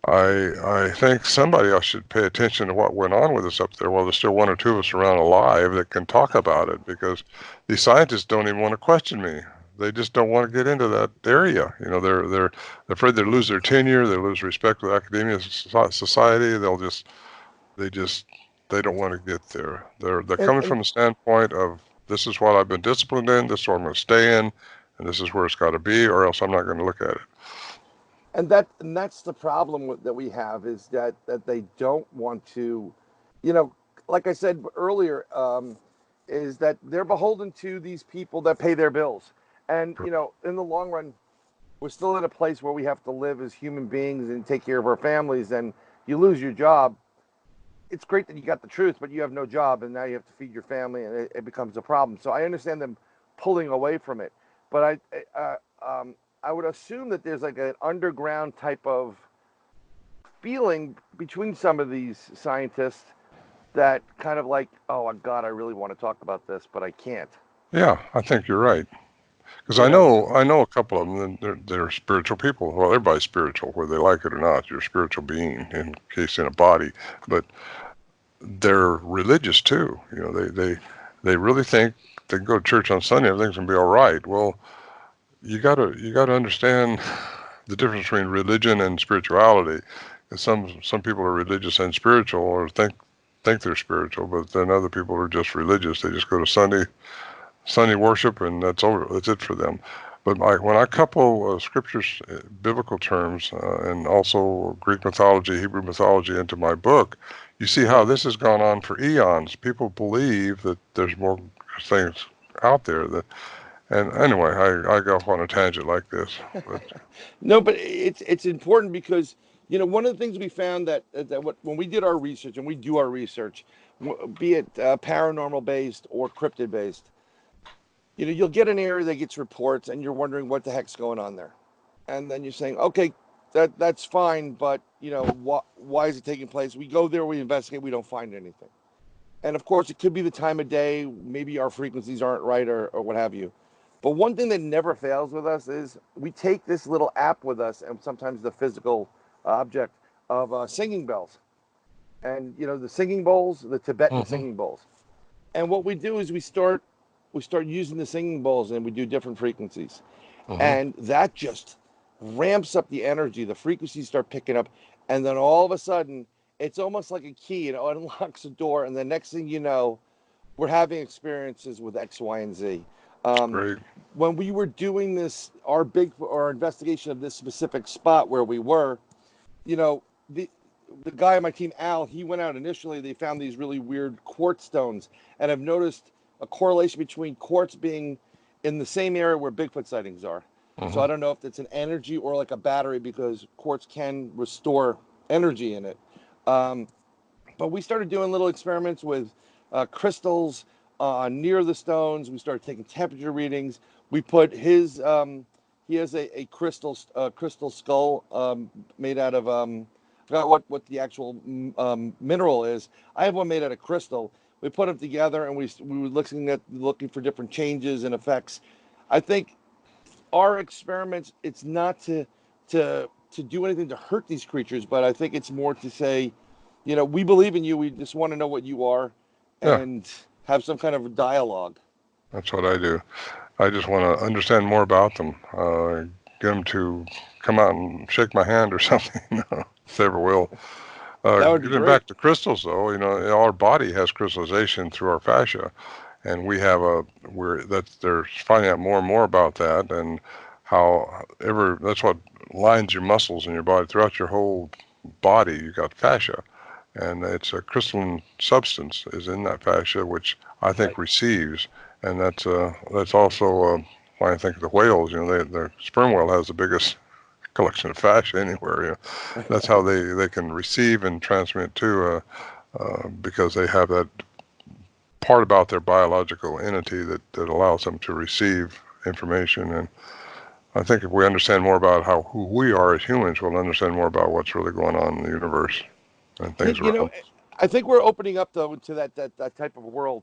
I think somebody else should pay attention to what went on with us up there. Well, there's still 1 or 2 of us around alive that can talk about it, because these scientists don't even want to question me. They just don't want to get into that area. They're afraid they'll lose their tenure, they'll lose respect with academia, society. They don't want to get there. They're coming from the standpoint of, this is what I've been disciplined in, this is what I'm going to stay in, and this is where it's got to be, or else I'm not going to look at it. And that's the problem that we have, is that they don't want to, like I said earlier, is that they're beholden to these people that pay their bills. And, in the long run, we're still in a place where we have to live as human beings and take care of our families. And you lose your job. It's great that you got the truth, but you have no job, and now you have to feed your family, and it becomes a problem. So I understand them pulling away from it. But I would assume that there's like an underground type of feeling between some of these scientists that kind of like, oh, God, I really want to talk about this, but I can't. Yeah, I think you're right. Because I know a couple of them, they're spiritual people. Well, everybody's spiritual, whether they like it or not. You're a spiritual being, in case in a body. But they're religious too. They really think they can go to church on Sunday, everything's gonna be all right. Well, you gotta understand the difference between religion and spirituality. Some people are religious and spiritual, or think they're spiritual, but then other people are just religious. They just go to Sunday worship, and that's it for them. But when I couple scriptures, biblical terms, and also Greek mythology, Hebrew mythology into my book, you see how this has gone on for eons. People believe that there's more things out there. And anyway, I go off on a tangent like this. But. No, but it's important, because one of the things we found that when we did our research, and we do our research, be it paranormal based or cryptid based, you'll get an area that gets reports, and you're wondering what the heck's going on there, and then you're saying, okay, that's fine, but why is it taking place? We go there, we investigate, we don't find anything, and of course it could be the time of day, maybe our frequencies aren't right, or what have you. But one thing that never fails with us is we take this little app with us, and sometimes the physical object of singing bells, and the singing bowls, the Tibetan singing bowls, and what we do is we start using the singing bowls, and we do different frequencies, and that just ramps up the energy, the frequencies start picking up, and then all of a sudden, it's almost like a key, and it unlocks a door, and the next thing you know, we're having experiences with X, Y, and Z. Great. When we were doing this, our investigation of this specific spot where we were, you know, the guy on my team, Al, he went out initially. They found these really weird quartz stones, and I've noticed a correlation between quartz being in the same area where Bigfoot sightings are. So I don't know if it's an energy or like a battery, because quartz can restore energy in it. But we started doing little experiments with crystals near the stones. We started taking temperature readings. We put his he has a crystal skull made out of I forgot what the actual mineral is. I have one made out of crystal. We put them together, and we were looking for different changes and effects. I think our experiments, it's not to do anything to hurt these creatures, but I think it's more to say, you know, we believe in you. We just want to know what you are, and have some kind of dialogue. That's what I do. I just want to understand more about them. Get them to come out and shake my hand or something. No, if they ever will. That would be Getting great. back to crystals, though, you know, our body has crystallization through our fascia, and we have they're finding out more and more about that, and that's what lines your muscles in your body. Throughout your whole body, you got fascia, and it's a crystalline substance is in that fascia, which I think receives, and that's also why I think the whales, you know, the sperm whale has the biggest collection of fascia anywhere. You know. That's how they can receive and transmit too, because they have that part about their biological entity that allows them to receive information. And I think if we understand more about who we are as humans, we'll understand more about what's really going on in the universe and things around. You know, I think we're opening up though to that type of world.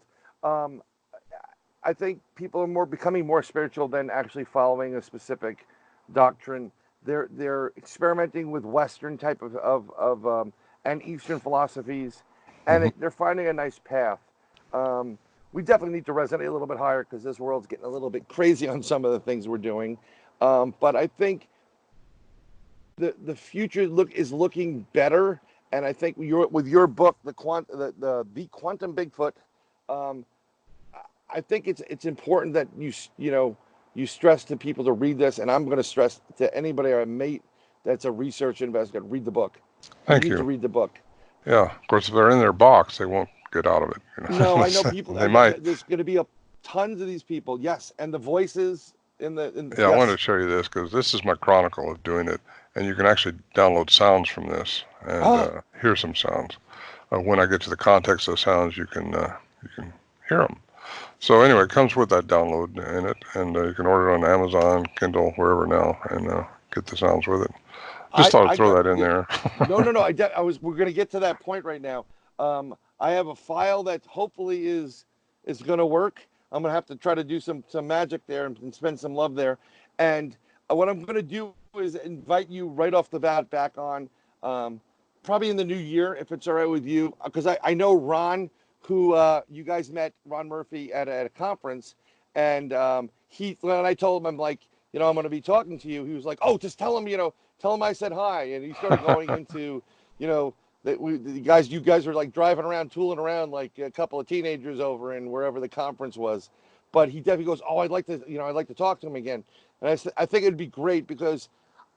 I think people are becoming more spiritual than actually following a specific doctrine. They're experimenting with Western type of and Eastern philosophies, and they're finding a nice path. We definitely need to resonate a little bit higher, because this world's getting a little bit crazy on some of the things we're doing. But I think the future is looking better, and I think with your book, the Quantum Bigfoot, I think it's important that you stress to people to read this, and I'm going to stress to anybody I meet that's a research investigator, read the book. Thank you you. need to read the book. Yeah, of course, if they're in their box, they won't get out of it. You know? No, I know people. They might. There's going to be tons of these people. Yes, and the voices Yeah, yes. I wanted to show you this because this is my chronicle of doing it, and you can actually download sounds from this and hear some sounds. When I get to the context of sounds, you can hear them. So anyway, it comes with that download in it, and you can order it on Amazon, Kindle, wherever now, and get the sounds with it. Just thought I'd throw that in there. No. We're going to get to that point right now. I have a file that hopefully is going to work. I'm going to have to try to do some magic there and spend some love there. And what I'm going to do is invite you right off the bat back on, probably in the new year, if it's all right with you, because I know Ron, who you guys met, Ron Murphy, at a conference, and when I told him, I'm like, I'm going to be talking to you, he was like, oh, just tell him I said hi, and he started going into, that you guys were like driving around, tooling around like a couple of teenagers over in wherever the conference was, but he definitely goes, oh, I'd like to talk to him again, and I said, I think it'd be great, because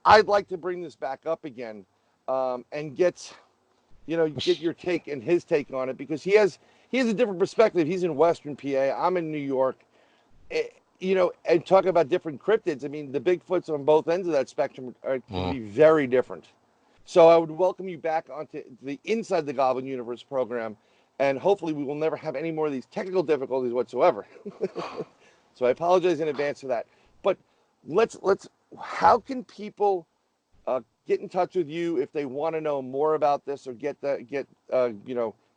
I'd like to bring this back up again, and get your take and his take on it, because he has a different perspective. He's in Western PA. I'm in New York. And talk about different cryptids. I mean, the Bigfoots on both ends of that spectrum can be very different. So I would welcome you back onto the Inside the Goblin Universe program, and hopefully we will never have any more of these technical difficulties whatsoever. So I apologize in advance for that. But how can people get in touch with you if they want to know more about this, or get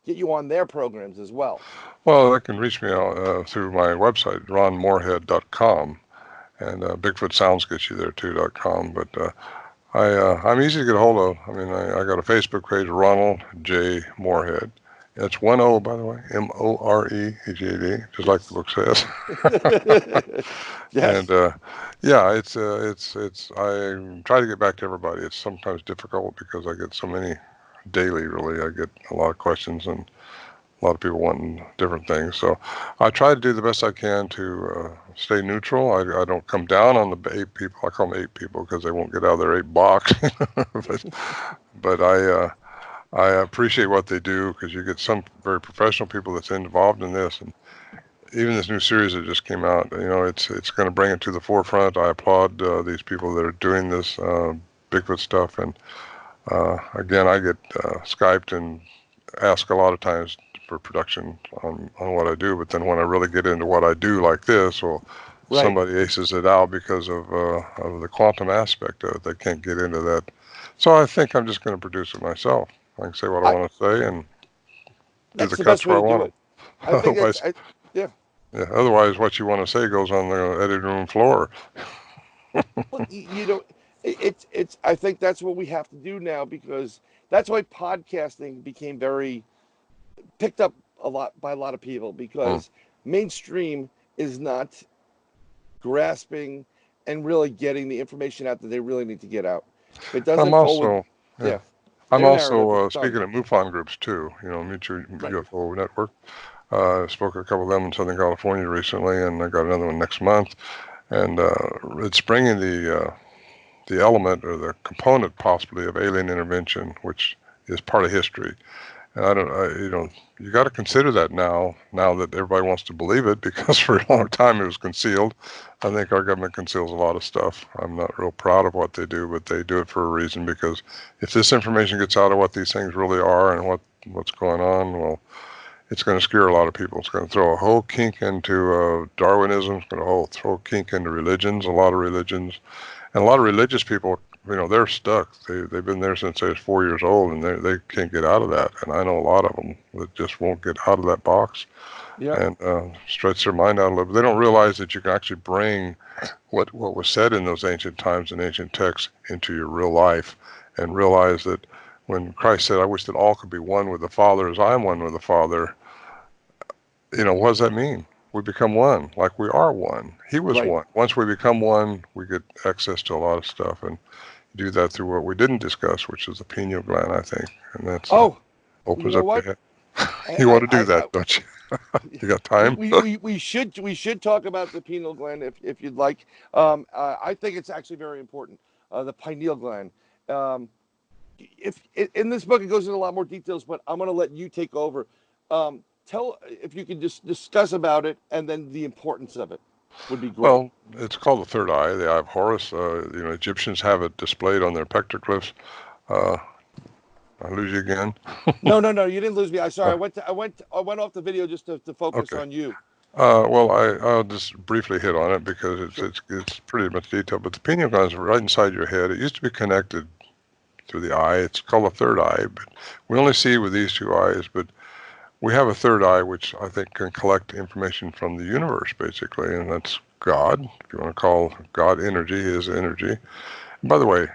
you on their programs as well? Well, they can reach me through my website, ronmorehead.com, and Bigfoot Sounds gets you there too.com. But I'm easy to get a hold of. I mean, I got a Facebook page, Ronald J. Morehead, It's one O, by the way, Morehead, just like the book says. Yes. And yeah, it's. I try to get back to everybody. It's sometimes difficult because I get so many daily. Really, I get a lot of questions and a lot of people wanting different things. So I try to do the best I can to stay neutral. I don't come down on the ape people. I call them ape people because they won't get out of their ape box. but I appreciate what they do because you get some very professional people that's involved in this, and even this new series that just came out, it's going to bring it to the forefront. I applaud these people that are doing this Bigfoot stuff, and again, I get Skyped and asked a lot of times for production on what I do, but then when I really get into what I do like this, well, Right. somebody aces it out because of the quantum aspect of it. They can't get into that. So I think I'm just going to produce it myself. I can say what I want to say and do That's the the cuts best way where I to do want it. them. I think that's, Otherwise, yeah. yeah, otherwise what you want to say goes on the editing room floor. Well, it's. I think that's what we have to do now because that's why podcasting became very picked up a lot by a lot of people Mm. because mainstream is not grasping and really getting the information out that they really need to get out. If it I'm doesn't fall with, also, yeah, yeah, I'm their narrative, also it's done. speaking at MUFON groups too, Mutual Right. UFO Network. I spoke at a couple of them in Southern California recently, and I got another one next month. And it's bringing the element or the component possibly of alien intervention, which is part of history. And you got to consider that now that everybody wants to believe it, because for a long time it was concealed. I think our government conceals a lot of stuff. I'm not real proud of what they do, but they do it for a reason, because if this information gets out of what these things really are and what's going on, well, it's going to scare a lot of people. It's going to throw a whole kink into Darwinism. It's going to throw a kink into religions, a lot of religions. And a lot of religious people, they're stuck. They've been there since they was 4 years old, and they can't get out of that. And I know a lot of them that just won't get out of that box Yeah. and stretch their mind out a little bit. They don't realize that you can actually bring what was said in those ancient times and ancient texts into your real life, and realize that when Christ said, "I wish that all could be one with the Father as I am one with the Father," what does that mean? We become one, like we are one. He was Right. one. Once we become one, we get access to a lot of stuff, and do that through what we didn't discuss, which is the pineal gland, I think, and that's Oh, you opens know up your what? head. You want to do I that, don't you? You got we, time? we, we, we should talk about the pineal gland if you'd like. I think it's actually very important. The pineal gland. Um, if in this book it goes into a lot more details, but I'm going to let you take over. Tell if you could just discuss about it and then the importance of it would be great. Well, it's called the third eye, the eye of Horus. Egyptians have it displayed on their petroglyphs. Uh, I lose you again. No, you didn't lose me. I sorry. Uh, I went off the video just to focus okay. on you. Well, I'll just briefly hit on it because Sure. it's pretty much detailed. But the pineal gland is right inside your head. It used to be connected through the eye. It's called the third eye, but we only see with these two eyes. But we have a third eye, which I think can collect information from the universe, basically, and that's God. If you want to call God energy, is energy. And by the way,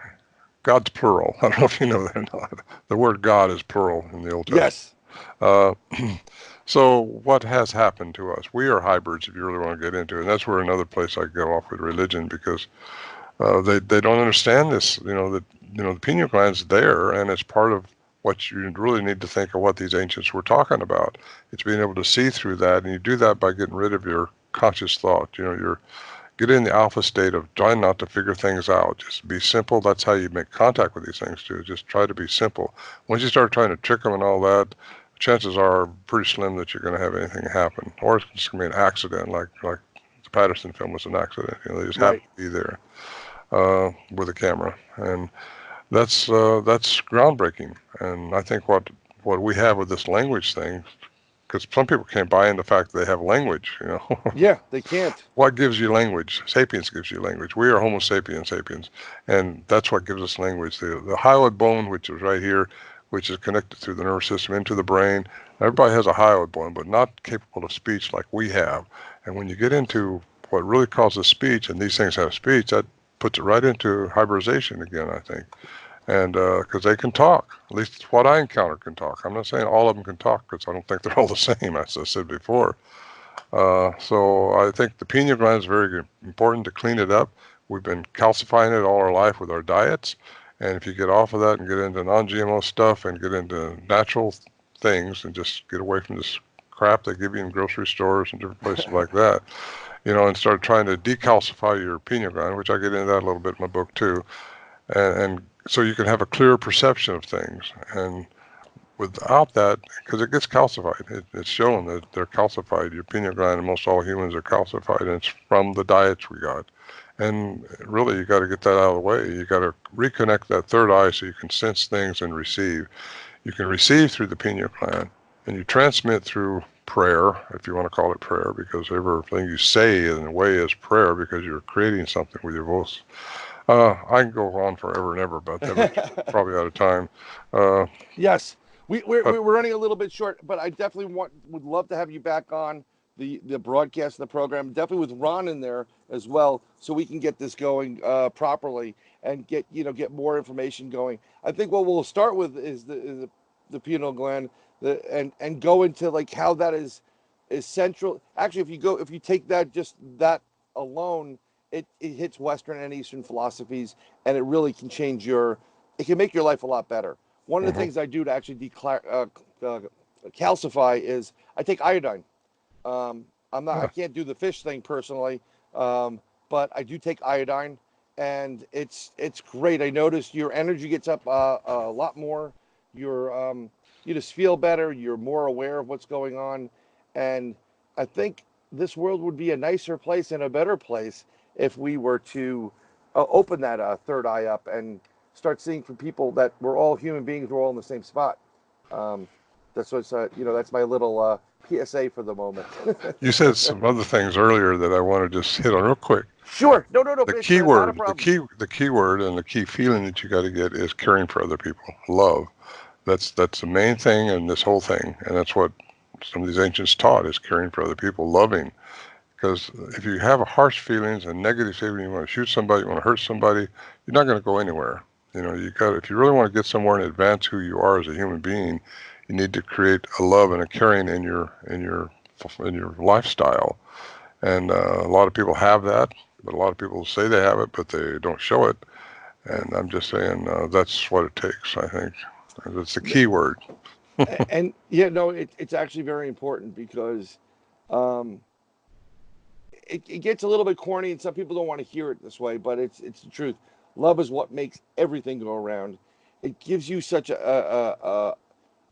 God's plural. I don't know if you know that or not. The word God is plural in the Old Testament. Yes. Uh, so what has happened to us? We are hybrids, if you really want to get into it. And that's where another place I go off with religion, because they don't understand this. The pineal gland's there, and it's part of what you really need to think of what these ancients were talking about. It's being able to see through that, and you do that by getting rid of your conscious thought. You're get in the alpha state of trying not to figure things out. Just be simple. That's how you make contact with these things too. Just try to be simple. Once you start trying to trick them and all that, chances are pretty slim that you're going to have anything happen, or it's just going to be an accident, like the Patterson film was an accident. They just happened Right. to be there with a camera, and that's groundbreaking. And I think what we have with this language thing, because some people can't buy into the fact that they have language. Yeah, they can't. What gives you language? Sapiens gives you language. We are Homo sapiens, and that's what gives us language. The hyoid bone, which is right here, which is connected through the nervous system into the brain. Everybody has a hyoid bone, but not capable of speech like we have. And when you get into what really causes speech, and these things have speech, that puts it right into hybridization again, I think. And because they can talk, at least what I encounter can talk. I'm not saying all of them can talk because I don't think they're all the same, as I said before. So I think the pineal gland is very important to clean it up. We've been calcifying it all our life with our diets. And if you get off of that and get into non-GMO stuff and get into natural things and just get away from this crap they give you in grocery stores and different places like that, and start trying to decalcify your pineal gland, which I get into that a little bit in my book too. And so you can have a clearer perception of things. And without that, because it gets calcified, it's shown that they're calcified. Your pineal gland and most all humans are calcified, and it's from the diets we got. And really, you got to get that out of the way. You got to reconnect that third eye so you can sense things and receive. You can receive through the pineal gland, and you transmit through prayer, if you want to call it prayer, because everything you say in a way is prayer because you're creating something with your voice. I can go on forever and ever about that, but probably out of time. Yes, we're running a little bit short, but I definitely would love to have you back on the broadcast of the program, definitely with Ron in there as well, so we can get this going properly and get more information going. I think what we'll start with is the pineal gland, and go into like how that is central. Actually, if you take that alone, it hits Western and Eastern philosophies, and it really can it can make your life a lot better. One of the things I do to actually calcify is I take iodine. I can't do the fish thing personally, but I do take iodine, and it's great. I noticed your energy gets up a lot more. You just feel better. You're more aware of what's going on, and I think this world would be a nicer place and a better place if we were to open that third eye up and start seeing from people that we're all human beings, we're all in the same spot. That's what's that's my little PSA for the moment. You said some other things earlier that I want to just hit on real quick. Sure. No. The key word, the key word, and the key feeling that you got to get is caring for other people. Love. That's the main thing in this whole thing, and that's what some of these ancients taught: is caring for other people, loving. Because if you have harsh feelings and negative feelings, you want to shoot somebody, you want to hurt somebody, you're not going to go anywhere. If you really want to get somewhere and advance who you are as a human being, you need to create a love and a caring in your lifestyle. And a lot of people have that, but a lot of people say they have it, but they don't show it. And I'm just saying that's what it takes, I think. It's the key word. And it's actually very important because it gets a little bit corny, and some people don't want to hear it this way, but it's the truth. Love is what makes everything go around. It gives you such an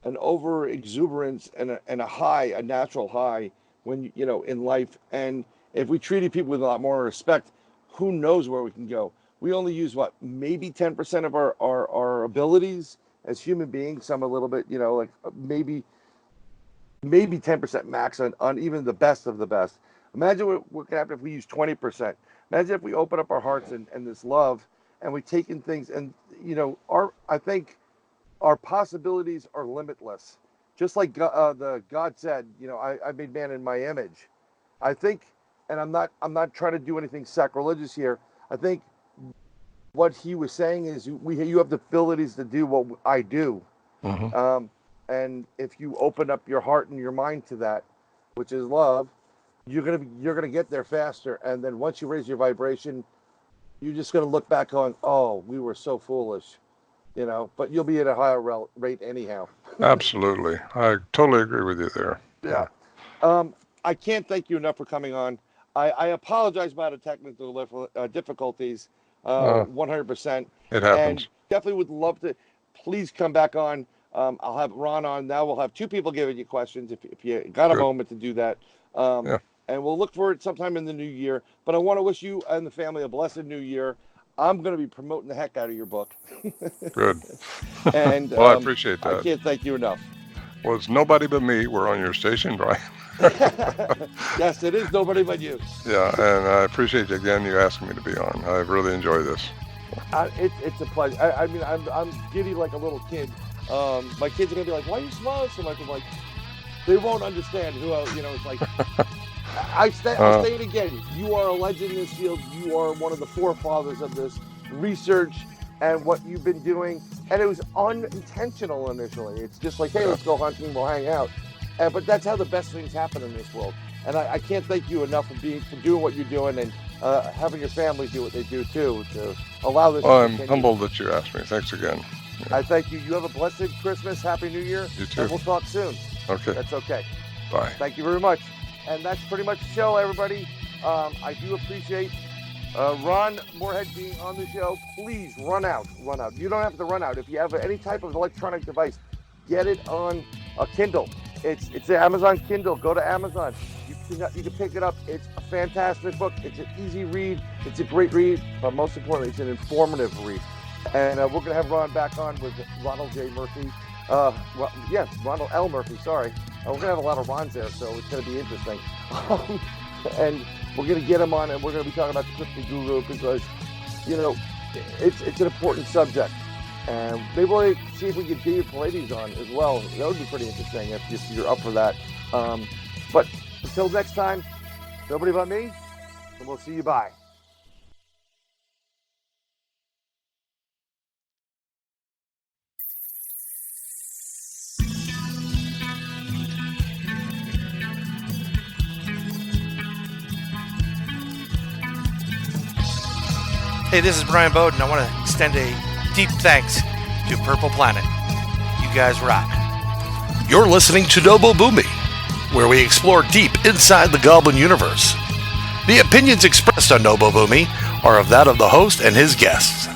over exuberance and a high, a natural high when in life. And if we treated people with a lot more respect, who knows where we can go? We only use maybe 10% of our abilities as human beings. Some a little bit, like maybe 10% max on even the best of the best. Imagine what could happen if we use 20%. Imagine if we open up our hearts and this love, and we take in things, and I think our possibilities are limitless. Just like God said, I made man in my image. I think, and I'm not trying to do anything sacrilegious here. I think what he was saying is you have the abilities to do what I do. Mm-hmm. And if you open up your heart and your mind to that, which is love, you're gonna get there faster. And then once you raise your vibration, you're just gonna look back going, oh, we were so foolish, but you'll be at a higher rate anyhow. Absolutely. I totally agree with you there. Yeah. I can't thank you enough for coming on. I apologize about the technical difficulties, 100%. It happens. And definitely would love to, please come back on. I'll have Ron on. Now we'll have two people giving you questions if you got a moment to do that. Yeah. And we'll look for it sometime in the new year. But I want to wish you and the family a blessed new year. I'm going to be promoting the heck out of your book. Good. And well, I appreciate that. I can't thank you enough. Well, it's Nobody But Me. We're on your station, Brian. Yes, it is Nobody But You. Yeah, and I appreciate you again. You asking me to be on. I really enjoy this. It's a pleasure. I mean, I'm giddy like a little kid. My kids are gonna be like, "Why are you smiling so much?" I'm like, they won't understand who it's like. I'll say it again. You are a legend in this field. You are one of the forefathers of this research and what you've been doing. And it was unintentional initially. It's just like, hey, Yeah. let's go hunting, we'll hang out. But that's how the best things happen in this world. And I can't thank you enough for doing what you're doing, and having your family do what they do too, to allow this Well, to I'm continue. humbled that you asked me. Thanks again. I thank you. You have a blessed Christmas, Happy New Year. You too. And we'll talk soon. Okay. That's okay. Bye. Thank you very much. And that's pretty much the show, everybody. I do appreciate Ron Morehead being on the show. Please run out. You don't have to run out. If you have any type of electronic device, get it on a Kindle. It's an Amazon Kindle. Go to Amazon. You can pick it up. It's a fantastic book. It's an easy read. It's a great read. But most importantly, it's an informative read. And we're going to have Ron back on with Ronald J. Murphy. Ronald L. Murphy, sorry. We're going to have a lot of Rons there, so it's going to be interesting. And we're going to get him on, and we're going to be talking about the cryptid guru, because, it's an important subject. And maybe we'll see if we get David Pallades on as well. That would be pretty interesting if you're up for that. But until next time, nobody but me, and we'll see you. Bye. Hey, this is Brian Bowden. I want to extend a deep thanks to Purple Planet. You guys rock. You're listening to NoBoBuMe, where we explore deep inside the Goblin Universe. The opinions expressed on NoBoBuMe are of that of the host and his guests.